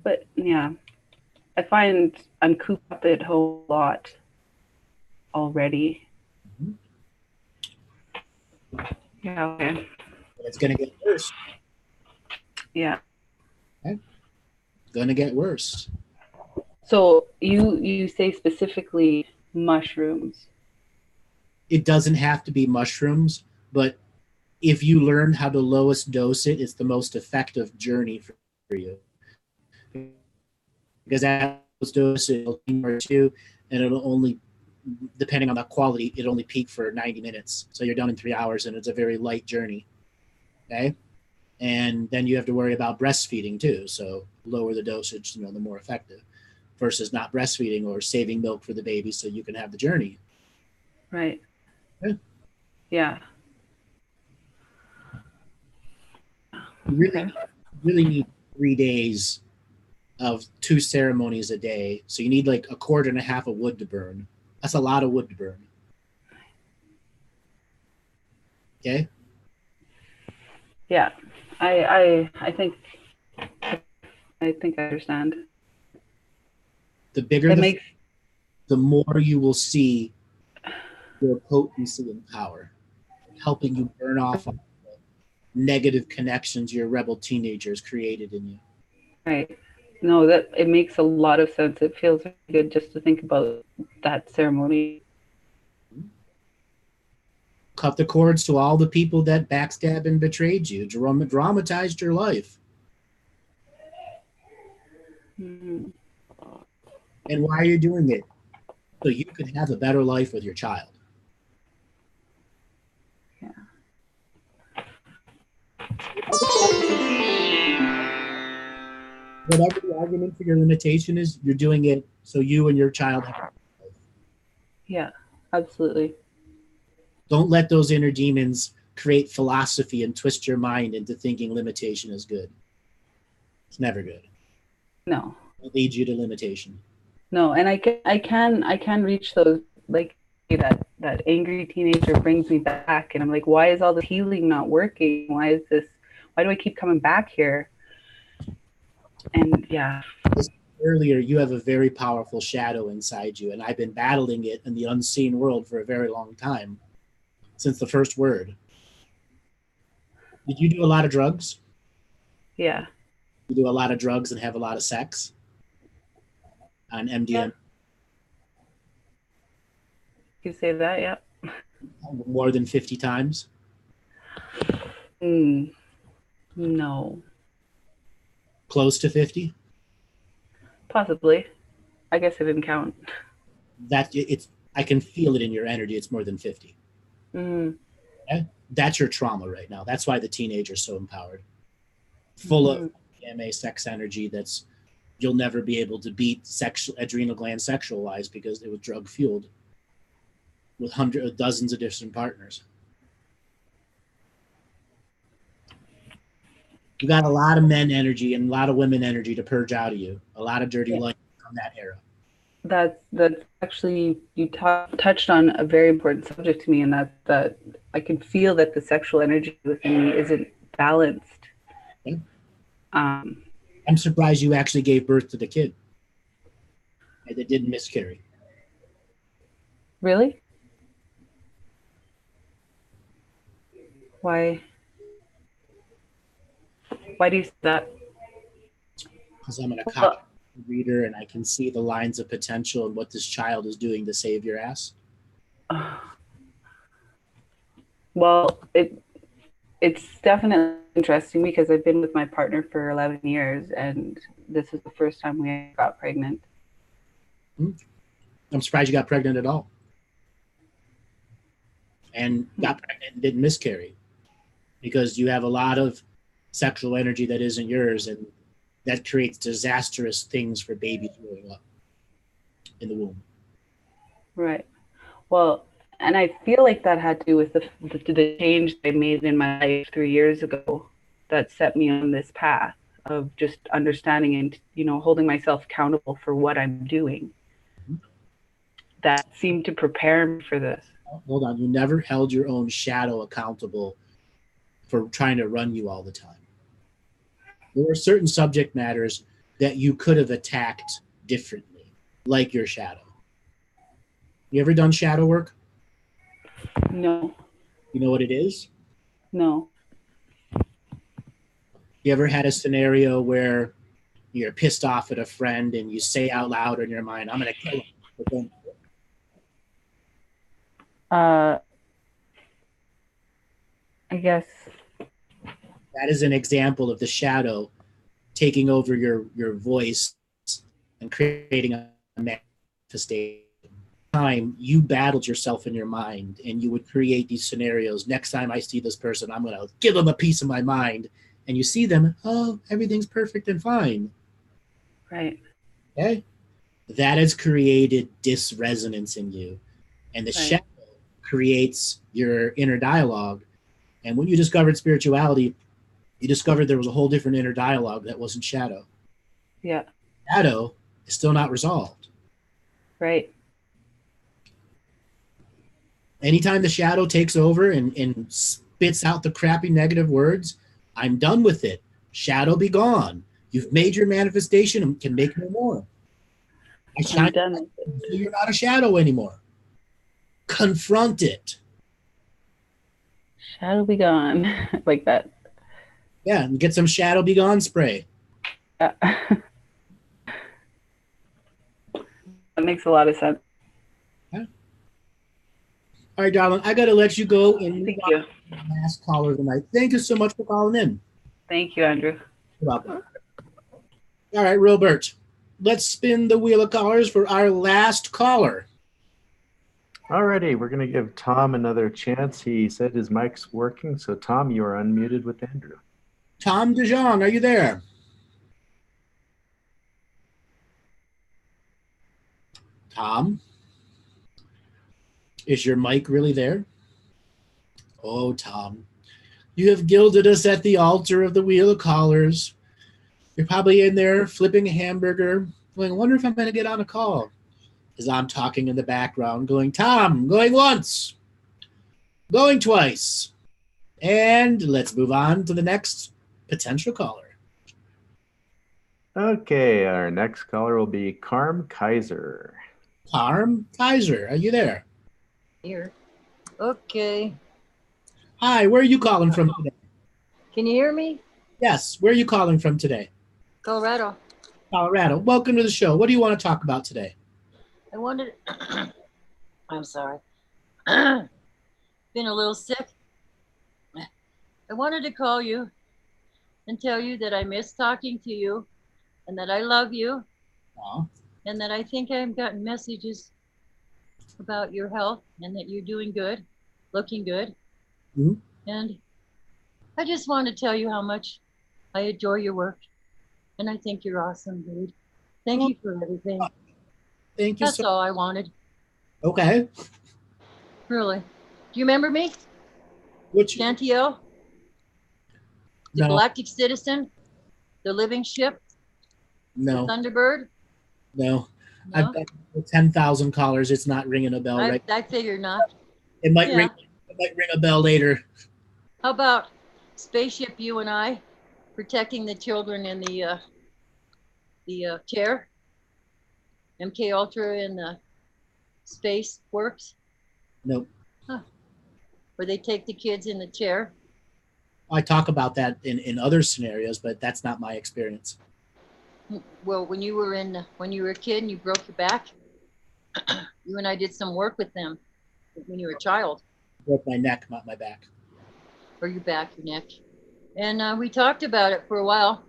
but yeah, I find I'm cooped up at home a lot already. Mm-hmm. Yeah, okay. It's going to get worse. Yeah. Okay? It's going to get worse. So you say specifically mushrooms. It doesn't have to be mushrooms, but if you learn how to lowest dose it, it's the most effective journey for you. Because at lowest dose, it'll peak or two, and it'll only, depending on the quality, it'll only peak for 90 minutes. So you're done in 3 hours, and it's a very light journey. Okay? And then you have to worry about breastfeeding too. So lower the dosage, the more effective, versus not breastfeeding or saving milk for the baby so you can have the journey. Right. Yeah. Yeah. You really need 3 days of 2 ceremonies a day. So you need like a quart and a half of wood to burn. That's a lot of wood to burn. Okay? Yeah. I think I understand. The bigger the more you will see your potency and power, helping you burn off the negative connections your rebel teenagers created in you. Right. No, that it makes a lot of sense. It feels good just to think about that ceremony. Cut the cords to all the people that backstabbed and betrayed you, dramatized your life. Mm-hmm. And why are you doing it? So you can have a better life with your child. Yeah. Whatever the argument for your limitation is, you're doing it so you and your child have a better life. Yeah, absolutely. Don't let those inner demons create philosophy and twist your mind into thinking limitation is good. It's never good. No. It leads you to limitation. No, and I can reach those, like that angry teenager brings me back, and I'm like, why is all this healing not working? Why do I keep coming back here? And yeah. Earlier, you have a very powerful shadow inside you, and I've been battling it in the unseen world for a very long time, since the first word. Did you do a lot of drugs? Yeah. You do a lot of drugs and have a lot of sex? On MDM? Yeah. You say that, yeah. More than 50 times? No. Close to 50? Possibly. I guess I didn't count. I can feel it in your energy. It's more than 50. Okay? That's your trauma right now. That's why the teenager's so empowered. Full of MA sex energy that's you'll never be able to beat adrenal gland sexual wise because it was drug fueled with dozens of different partners. You got a lot of men energy and a lot of women energy to purge out of you. A lot of dirty light from that era. That's actually, you touched on a very important subject to me, and that I can feel that the sexual energy within me isn't balanced. Okay. I'm surprised you actually gave birth to the kid that didn't miscarry. Really? Why do you say that? Because I'm an Akashic reader, and I can see the lines of potential and what this child is doing to save your ass? Well, it's definitely interesting because I've been with my partner for 11 years, and this is the first time we got pregnant. I'm surprised you got pregnant at all. And got pregnant and didn't miscarry, because you have a lot of sexual energy that isn't yours, and that creates disastrous things for babies growing up in the womb. Right. Well, and I feel like that had to do with the change I made in my life 3 years ago that set me on this path of just understanding and, you know, holding myself accountable for what I'm doing. That seemed to prepare me for this. Hold on. You never held your own shadow accountable for trying to run you all the time. There were certain subject matters that you could have attacked differently, like your shadow. You ever done shadow work? No. You know what it is? No. You ever had a scenario where you're pissed off at a friend and you say out loud in your mind, I'm going to kill him, but don't do it? I guess that is an example of the shadow taking over your voice and creating a manifestation. Time you battled yourself in your mind, and you would create these scenarios. Next time I see this person, I'm going to give them a piece of my mind. And you see them, oh, everything's perfect and fine. Right. Okay? That has created disresonance in you. And the shadow creates your inner dialogue. And when you discovered spirituality, you discovered there was a whole different inner dialogue that wasn't shadow. Yeah. Shadow is still not resolved. Right. Anytime the shadow takes over and spits out the crappy negative words, I'm done with it. Shadow be gone. You've made your manifestation and can make no more. I'm done with it. So you're not a shadow anymore. Confront it. Shadow be gone. Like that. Yeah, and get some shadow be gone spray. Yeah. That makes a lot of sense. Yeah. All right, darling, I got to let you go. And Thank you. Last caller tonight. Thank you so much for calling in. Thank you, Andrew. You're welcome. All right, Robert, let's spin the wheel of callers for our last caller. Alrighty, we're going to give Tom another chance. He said his mic's working, so Tom, you are unmuted with Andrew. Tom DeJong, are you there? Tom? Is your mic really there? Oh, Tom, you have gilded us at the altar of the wheel of callers. You're probably in there flipping a hamburger, going, I wonder if I'm going to get on a call. As I'm talking in the background, going, Tom, going once, going twice. And let's move on to the next potential caller. Okay, our next caller will be Carm Kaiser. Carm Kaiser, are you there? Here. Okay. Hi, where are you calling from today? Can you hear me? Yes, where are you calling from today? Colorado. Colorado. Welcome to the show. What do you want to talk about today? I wanted, I'm sorry. Been a little sick. I wanted to call you and tell you that I miss talking to you and that I love you. Aww. And that I think I've gotten messages about your health and that you're doing good, looking good. Mm-hmm. And I just want to tell you how much I adore your work. And I think you're awesome, dude. Thank you for everything. Thank you. That's all I wanted. Okay. Really. Do you remember me? Which? Chantiel? The No. Galactic Citizen? The Living Ship? No. The Thunderbird? No. No? I've got 10,000 callers. It's not ringing a bell, right? I figured not. It might Yeah. ring. It might ring a bell later. How about Spaceship You and I protecting the children in the chair? MK Ultra in the Space Works? Nope. Huh. Where they take the kids in the chair? I talk about that in other scenarios, but that's not my experience. Well, when you were a kid and you broke your back, you and I did some work with them when you were a child. Broke my neck, not my back. Or your back, your neck. And we talked about it for a while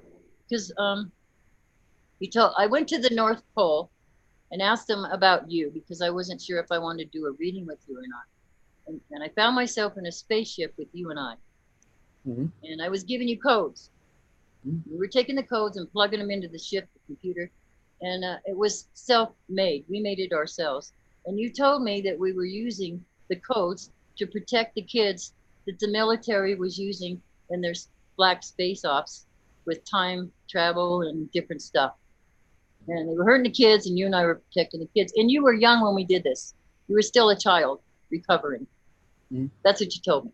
because I went to the North Pole and asked them about you because I wasn't sure if I wanted to do a reading with you or not. And I found myself in a spaceship with you and I. Mm-hmm. And I was giving you codes. Mm-hmm. We were taking the codes and plugging them into the ship, the computer. And it was self-made. We made it ourselves. And you told me that we were using the codes to protect the kids that the military was using in their black space ops with time travel and different stuff. And they were hurting the kids, and you and I were protecting the kids. And you were young when we did this. You were still a child recovering. Mm-hmm. That's what you told me.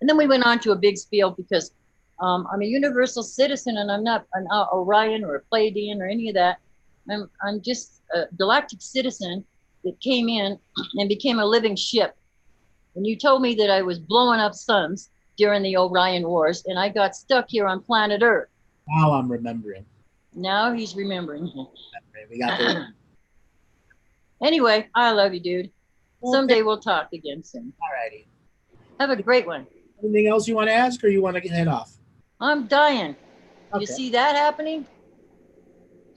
And then we went on to a big spiel because I'm a universal citizen, and I'm not an Orion or a Pleiadian or any of that. I'm just a galactic citizen that came in and became a living ship. And you told me that I was blowing up suns during the Orion Wars, and I got stuck here on planet Earth. Now I'm remembering. Now he's remembering. We got there. Anyway, I love you, dude. Someday we'll talk again soon. All righty. Have a great one. Anything else you want to ask, or you want to head off? I'm dying. Okay. You see that happening?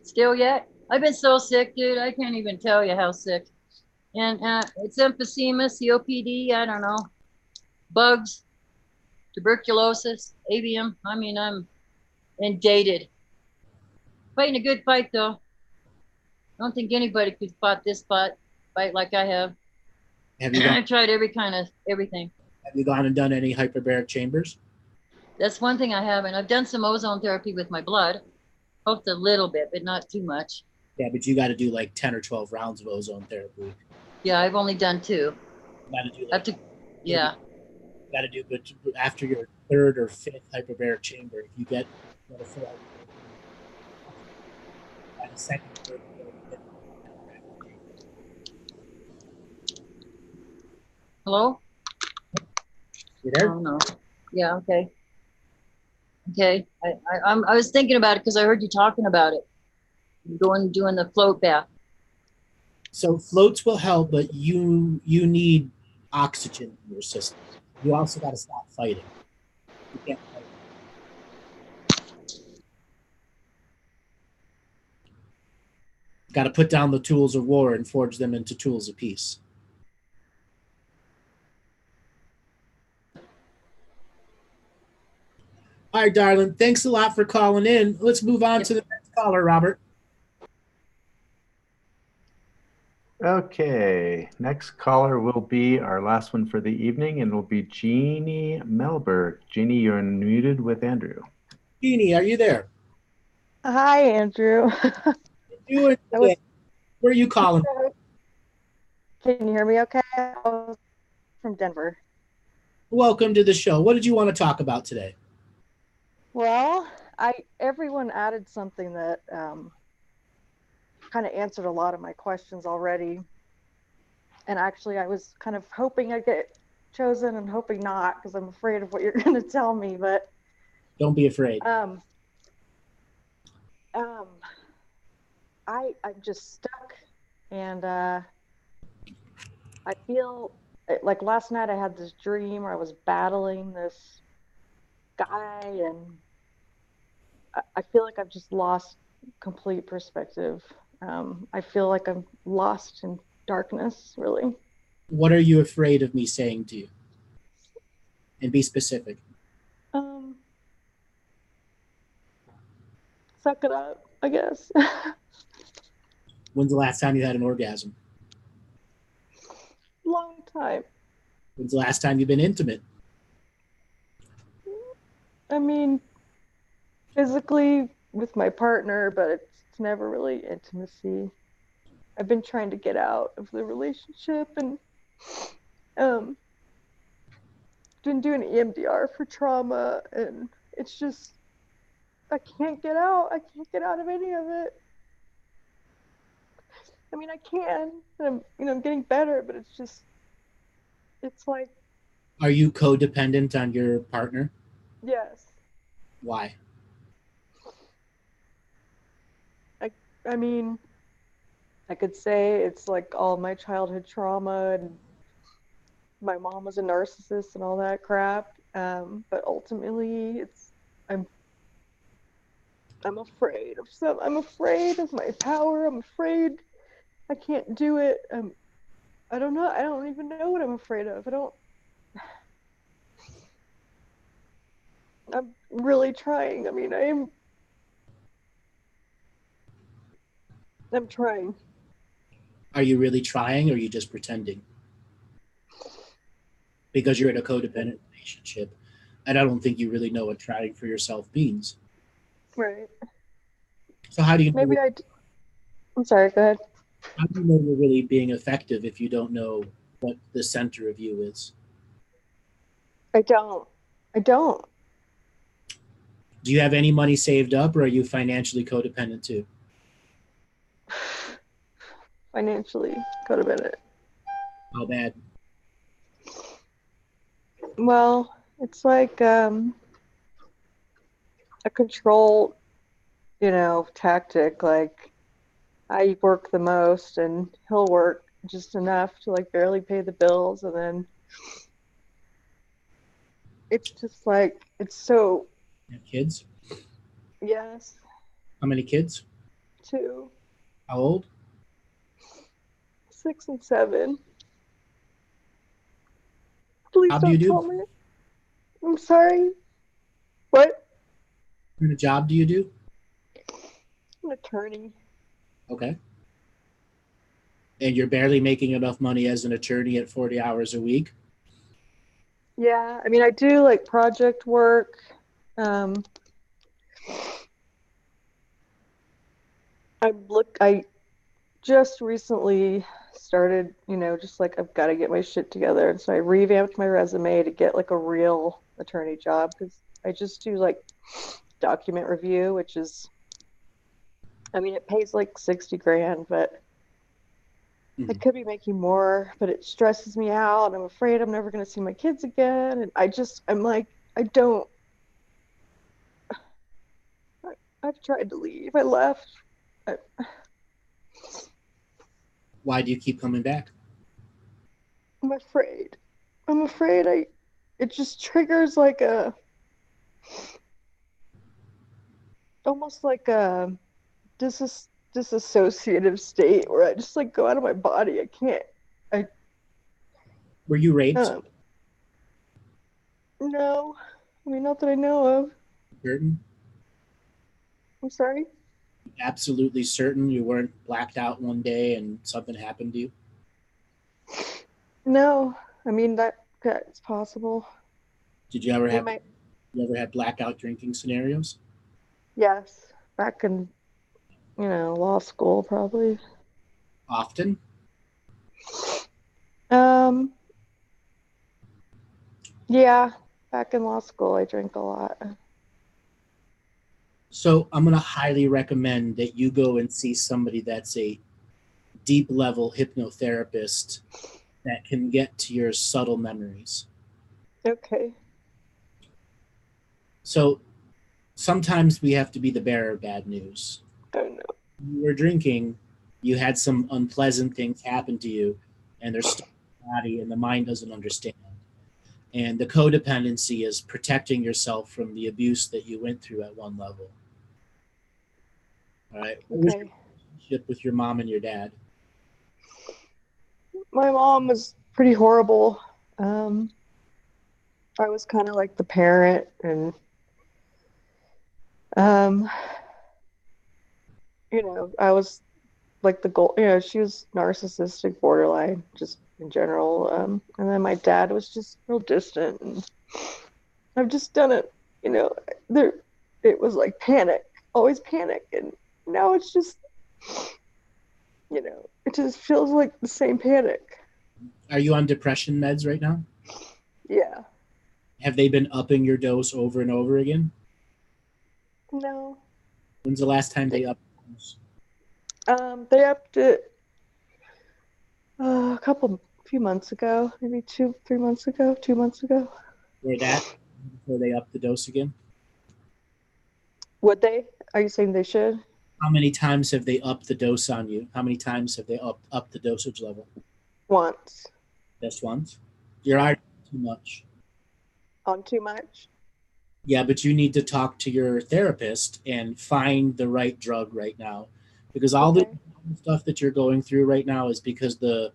Still yet? I've been so sick, dude. I can't even tell you how sick. And it's emphysema, COPD, I don't know, bugs, tuberculosis, avium. I mean, I'm inundated. Fighting a good fight, though. I don't think anybody could fight this fight like I have. I've tried everything. Have you gone and done any hyperbaric chambers? That's one thing I haven't. I've done some ozone therapy with my blood. Helped a little bit, but not too much. Yeah, but you got to do like 10 or 12 rounds of ozone therapy. Yeah, I've only done 2. You got to do like, yeah. You got to do, but after your 3rd or 5th hyperbaric chamber, if you get a full by the 2nd, 3rd, 4th, 5th. Hello? You there? Oh, no. Yeah, okay. Okay. I was thinking about it because I heard you talking about it. Doing the float bath. So floats will help, but you need oxygen in your system. You also got to stop fighting. You can't fight. Got to put down the tools of war and forge them into tools of peace. All right, darling. Thanks a lot for calling in. Let's move on to the next caller, Robert. Okay, next caller will be our last one for the evening, and will be Jeannie Melberg. Jeannie, you're unmuted with Andrew. Jeannie, are you there? Hi, Andrew. Where are you calling? Can you hear me okay? I was from Denver. Welcome to the show. What did you want to talk about today? Well, everyone added something that kind of answered a lot of my questions already. And actually, I was kind of hoping I'd get chosen and hoping not, because I'm afraid of what you're going to tell me. But don't be afraid. I'm just stuck, and I feel like last night I had this dream where I was battling this guy, and I feel like I've just lost complete perspective. I feel like I'm lost in darkness, really. What are you afraid of me saying to you? And be specific. Suck it up, I guess. When's the last time you had an orgasm? Long time. When's the last time you've been intimate? I mean, physically with my partner, but it's never really intimacy. I've been trying to get out of the relationship, and been doing EMDR for trauma, and it's just, I can't get out. I can't get out of any of it. I mean, I can, and I'm getting better, but it's like. Are you codependent on your partner? Yes. Why? I mean, I could say it's like all my childhood trauma and my mom was a narcissist and all that crap. But ultimately, I'm I'm afraid of I'm afraid of my power. I'm afraid I can't do it. I don't know. I don't even know what I'm afraid of. I'm really trying. I mean, I'm trying. Are you really trying, or are you just pretending? Because you're in a codependent relationship, and I don't think you really know what trying for yourself means. Right. So how do you Maybe I'm sorry, go ahead. How do you know you're really being effective if you don't know what the center of you is? I don't. Do you have any money saved up, or are you financially codependent too? Financially codependent. How bad? Well, it's like a control, tactic. Like I work the most and he'll work just enough to like barely pay the bills, and then it's just like it's so. You have kids? Yes. How many kids? 2. How old? 6 and 7. Please What job do you don't do? tell me. I'm sorry. What? What kind of job do you do? I'm an attorney. Okay. And you're barely making enough money as an attorney at 40 hours a week? Yeah, I mean, I do like project work. I just recently started, just like I've got to get my shit together. And so I revamped my resume to get like a real attorney job, because I just do like document review, which is, I mean, it pays like 60 grand, but I could be making more, but it stresses me out. I'm afraid I'm never going to see my kids again. And I'm like, I've tried to leave. I left. Why do you keep coming back? I'm afraid. It just triggers like almost like a disassociative state where I just like go out of my body. I can't. Were you raped? No. I mean, not that I know of. Certain? I'm sorry? Absolutely certain you weren't blacked out one day and something happened to you? No. I mean, that's possible. Did you ever have blackout drinking scenarios? Yes. Back in, law school, probably. Often? Yeah. Back in law school, I drank a lot. So I'm going to highly recommend that you go and see somebody that's a deep level hypnotherapist that can get to your subtle memories. Okay. So sometimes we have to be the bearer of bad news. Oh no. When you were drinking, you had some unpleasant things happen to you, and they're stuck in the body, and the mind doesn't understand. And the codependency is protecting yourself from the abuse that you went through at one level. All right. What was your relationship with your mom and your dad? My mom was pretty horrible. I was kind of like the parent, and I was like the goal. She was narcissistic, borderline, just in general. And then my dad was just real distant, and I've just done it. It was like panic, always panic, and now it's just, it just feels like the same panic. Are you on depression meds right now? Yeah. Have they been upping your dose over and over again? No. When's the last time they upped the dose? They upped it few months ago, maybe 2 months ago. Before they upped the dose again? Would they? Are you saying they should? How many times have they upped the dose on you? How many times have they upped the dosage level? Once. Just once? You're already too much. On too much? Yeah, but you need to talk to your therapist and find the right drug right now. Because all the stuff that you're going through right now is because the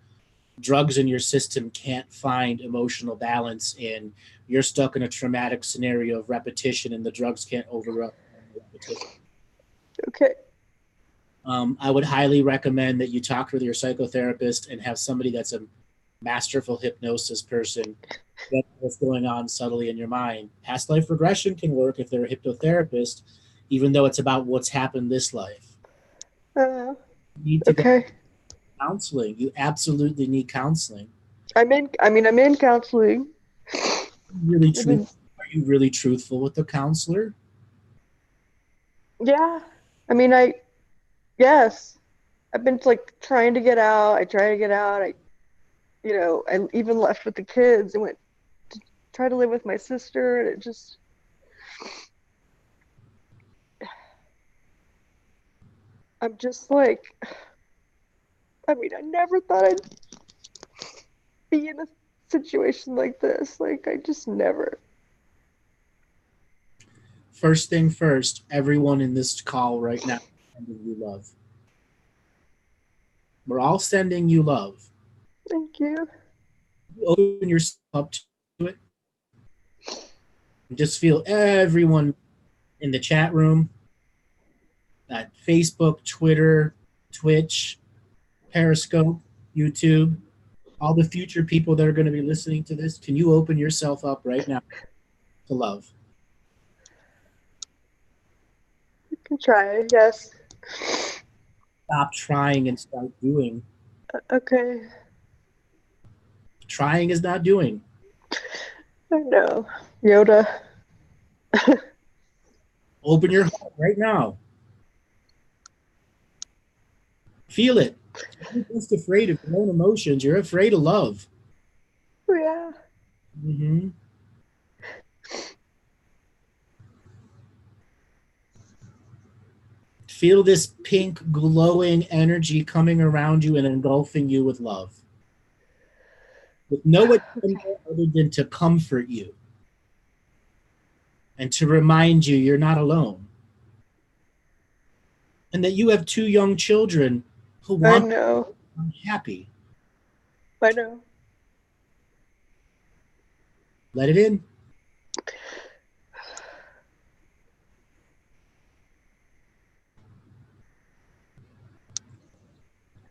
drugs in your system can't find emotional balance, and you're stuck in a traumatic scenario of repetition, and the drugs can't override repetition. Okay. I would highly recommend that you talk with your psychotherapist and have somebody that's a masterful hypnosis person get what's going on subtly in your mind. Past life regression can work if they're a hypnotherapist, even though it's about what's happened this life. You need to go counseling. You absolutely need counseling. I'm in counseling. Are you really truthful with the counselor? Yeah. Yes. I've been trying to get out. I try to get out. I even left with the kids and went to try to live with my sister, and it just, I'm just I never thought I'd be in a situation like this. I just never. First thing first, everyone in this call right now is sending you love. We're all sending you love. Thank you. Open yourself up to it. And just feel everyone in the chat room, at Facebook, Twitter, Twitch, Periscope, YouTube, all the future people that are going to be listening to this. Can you open yourself up right now to love? You can try, yes. Stop trying and start doing. Okay. Trying is not doing. I know. Yoda. Open your heart right now. Feel it. You're just afraid of your own emotions. You're afraid of love. Yeah. Mm-hmm. Feel this pink glowing energy coming around you and engulfing you with love. With no agenda other than to comfort you and to remind you you're not alone. And that you have 2 young children who want to be happy. I know. Let it in.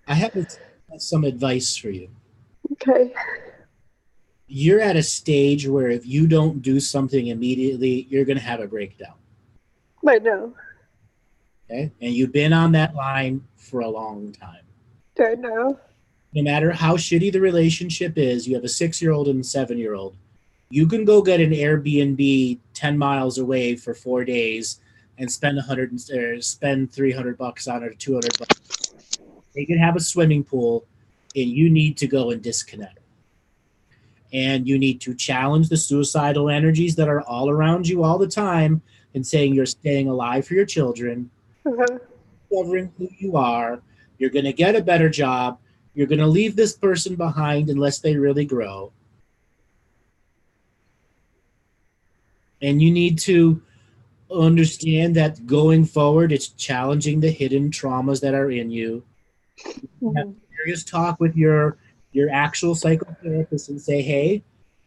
I have some advice for you. Okay. You're at a stage where if you don't do something immediately, you're going to have a breakdown. I know. Okay? And you've been on that line for a long time. I know. No matter how shitty the relationship is, you have a 6-year-old and a 7-year-old. You can go get an Airbnb 10 miles away for 4 days and spend $300 on it or $200. They can have a swimming pool, and you need to go and disconnect. And you need to challenge the suicidal energies that are all around you all the time and saying you're staying alive for your children, discovering who you are. You're going to get a better job. You're going to leave this person behind unless they really grow. And you need to understand that going forward, it's challenging the hidden traumas that are in you. Have a serious talk with your actual psychotherapist and say, hey,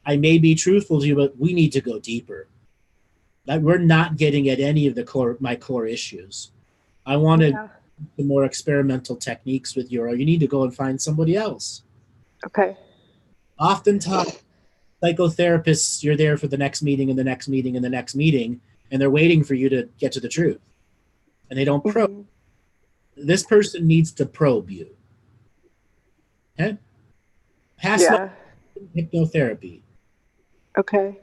I may be truthful to you, but we need to go deeper. That we're not getting at any of my core issues. I want to do more experimental techniques with you, or you need to go and find somebody else. Okay. Oftentimes, psychotherapists, you're there for the next meeting and the next meeting and the next meeting, and they're waiting for you to get to the truth. And they don't probe. This person needs to probe you. Okay? Past life hypnotherapy. Okay.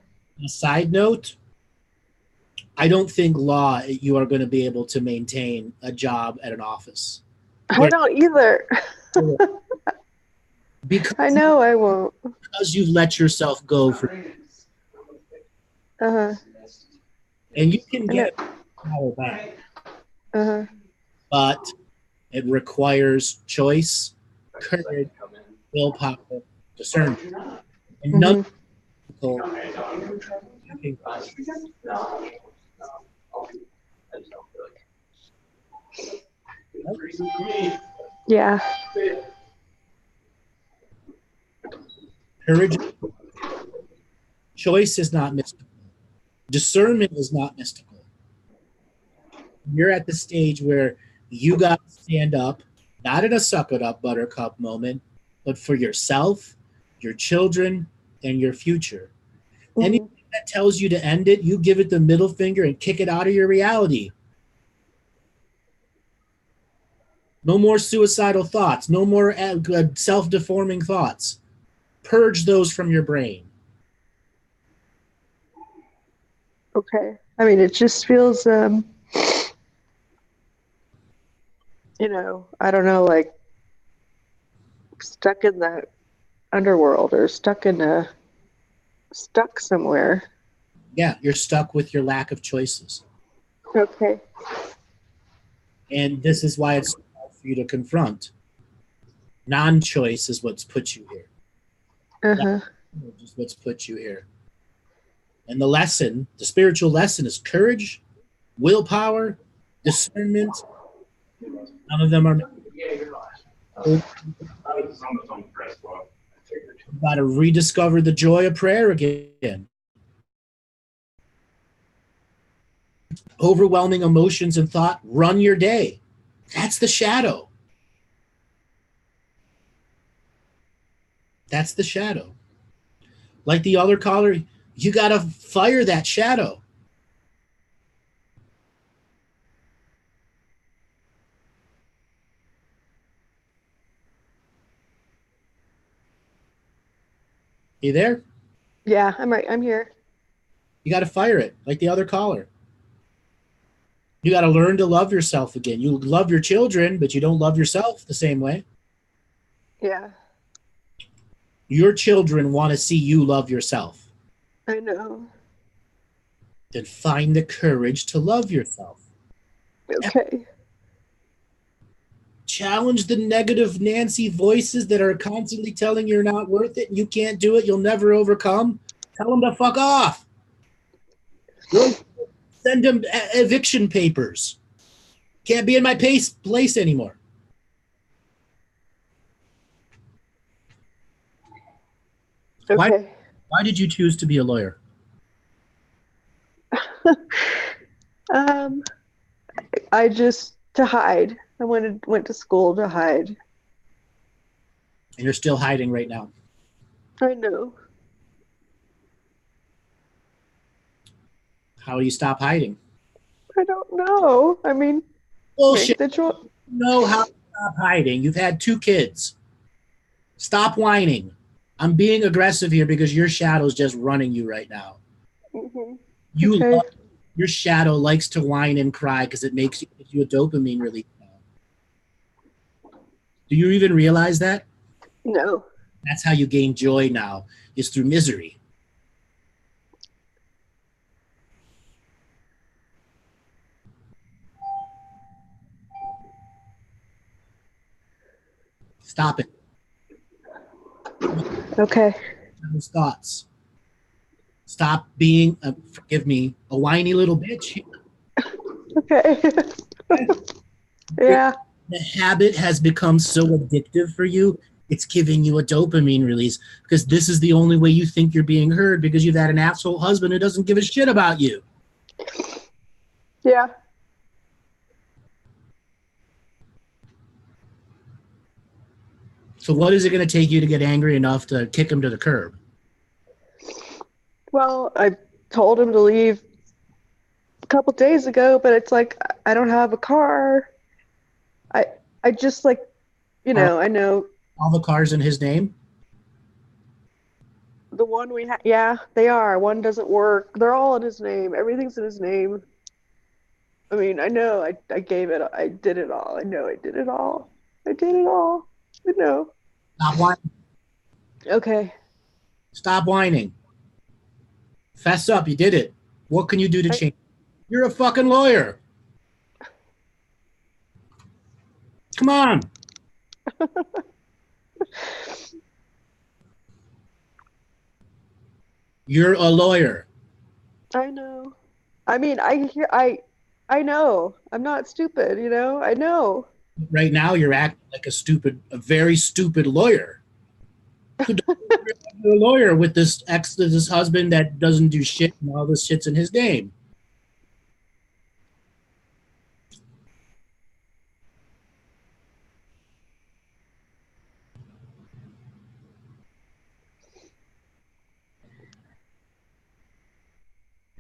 A side note, I don't think you are going to be able to maintain a job at an office. I don't either. Because I know I won't. Because you've let yourself go for. And you can get power back. but it requires choice, courage, willpower, discernment. And none Yeah. courage, choice is not mystical. Discernment is not mystical. You're at the stage where you got to stand up, not in a suck it up buttercup moment, but for yourself, your children, and your future. Anything that tells you to end it, you give it the middle finger and kick it out of your reality. No more suicidal thoughts. No more self-deforming thoughts. Purge those from your brain. Okay. I mean, it just feels, you know, I don't know, like stuck in the underworld or stuck somewhere. Yeah, you're stuck with your lack of choices. Okay. And this is why it's hard for you to confront. Non-choice is what's put you here. Is what's put you here. And the lesson, the spiritual lesson, is courage, willpower, discernment. None of them are. You've got to rediscover the joy of prayer again. Overwhelming emotions and thought run your day. That's the shadow. That's the shadow. Like the other caller, you got to fire that shadow. You there? Yeah, I'm right. I'm here. You got to fire it like the other caller. You got to learn to love yourself again. You love your children, but you don't love yourself the same way. Yeah. Your children want to see you love yourself. I know. Then find the courage to love yourself. Okay. Challenge the negative Nancy voices that are constantly telling you you're not worth it, you can't do it, you'll never overcome. Tell them to fuck off. Send them eviction papers. Can't be in my place anymore. Okay. Why did you choose to be a lawyer? I just to hide. I went to school to hide. And you're still hiding right now. I know. How do you stop hiding? I don't know. I mean, bullshit. You know how to stop hiding. You've had 2 kids. Stop whining. I'm being aggressive here because your shadow's just running you right now. Your shadow likes to whine and cry because it makes you a dopamine release. Do you even realize that? No. That's how you gain joy now, is through misery. Stop it. Okay. Those thoughts. Stop being, forgive me, a whiny little bitch. Okay. Yeah. The habit has become so addictive for you, it's giving you a dopamine release because this is the only way you think you're being heard because you've had an asshole husband who doesn't give a shit about you. Yeah. So what is it going to take you to get angry enough to kick him to the curb? Well, I told him to leave a couple days ago, but it's like I don't have a car. I just like, you know, I know. All the cars in his name? The one we have, yeah, they are. One doesn't work. They're all in his name. Everything's in his name. I mean, I know I gave it, I did it all. I know I did it all. I did it all. I know. Stop whining. Okay. Stop whining. Fess up, you did it. What can you do to change? You're a fucking lawyer. Come on. You're a lawyer. I know. I mean, I know. I'm not stupid, you know? I know. Right now, you're acting like a very stupid lawyer. You're a lawyer with this husband that doesn't do shit and all this shit's in his name.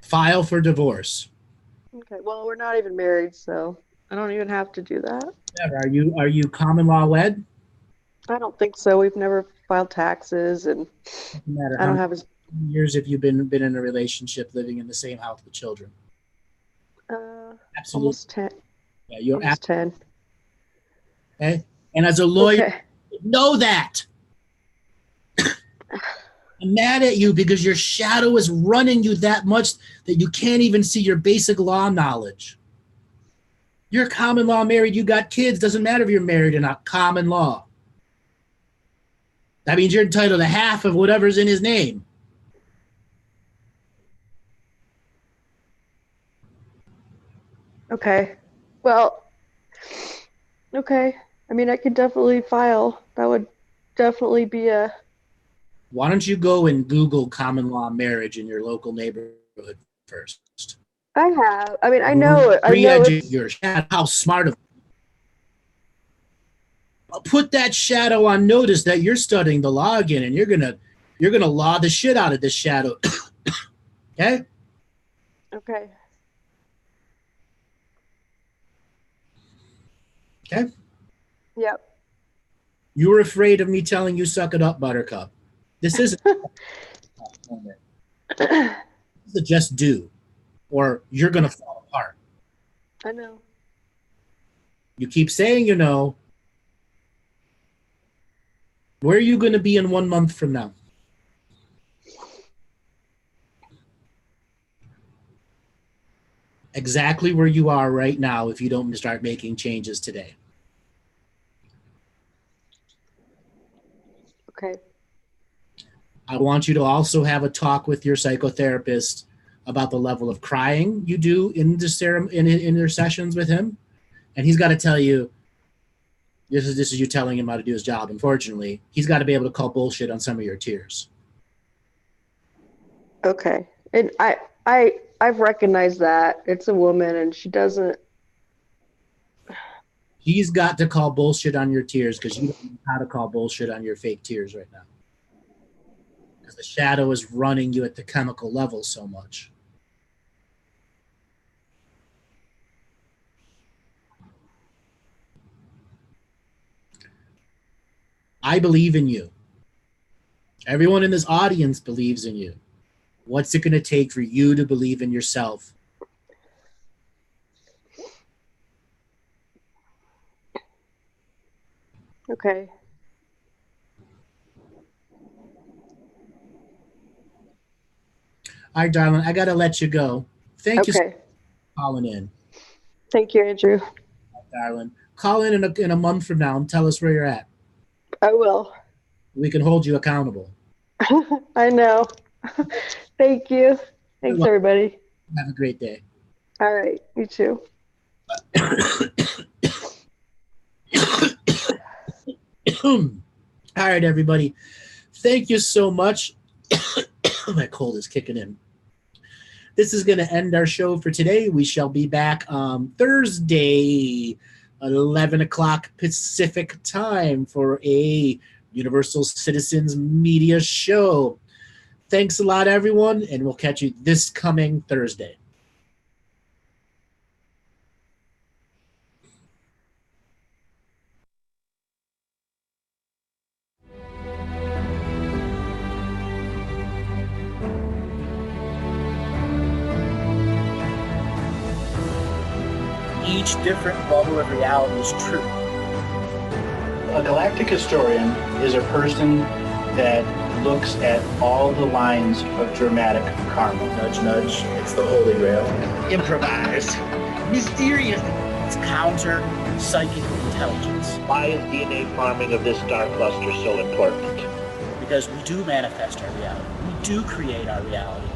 File for divorce. Okay, well, we're not even married, so I don't even have to do that. Yeah, are you common law wed? I don't think so. We've never filed taxes, and I don't have as years have you been in a relationship, living in the same house with children? Absolutely. Almost 10. Yeah, you're almost 10. Okay, and as a lawyer, okay. Know that. I'm mad at you because your shadow is running you that much that you can't even see your basic law knowledge. You're common law married, you got kids, doesn't matter if you're married or not, common law. That means you're entitled to half of whatever's in his name. Okay. Well, okay. I mean, I could definitely file. That would definitely be a... Why don't you go and Google common law marriage in your local neighborhood first? I have. I mean, I know it. I know it's... Your shadow. How smart of put that shadow on notice that you're studying the law again, and you're gonna law the shit out of this shadow. Okay? Okay. Okay? Yep. You were afraid of me telling you suck it up, Buttercup. This isn't this is a just do, or you're gonna fall apart. I know. You keep saying you know. Where are you going to be in 1 month from now? Exactly where you are right now if you don't start making changes today. Okay. I want you to also have a talk with your psychotherapist about the level of crying you do in your sessions with him. And he's got to tell you, this is you telling him how to do his job. Unfortunately, he's got to be able to call bullshit on some of your tears. Okay. And I've recognized that. It's a woman and she doesn't. He's got to call bullshit on your tears because you don't know how to call bullshit on your fake tears right now. Because the shadow is running you at the chemical level so much. I believe in you. Everyone in this audience believes in you. What's it going to take for you to believe in yourself? Okay. All right, darling, I got to let you go. Thank you Okay. for calling in. Thank you, Andrew. Darling, call in a month from now and tell us where you're at. I will. We can hold you accountable. I know. Thank you. Thanks, everybody. Have a great day. All right. You too. All right, everybody. Thank you so much. My cold is kicking in. This is going to end our show for today. We shall be back Thursday at 11 o'clock Pacific time for a Universal Citizens Media show. Thanks a lot, everyone, and we'll catch you this coming Thursday. Each different bubble of reality is true. A galactic historian is a person that looks at all the lines of dramatic karma. Nudge, nudge. It's the Holy Grail. Improvised. Mysterious. It's counter psychic intelligence. Why is DNA farming of this star cluster so important? Because we do manifest our reality. We do create our reality.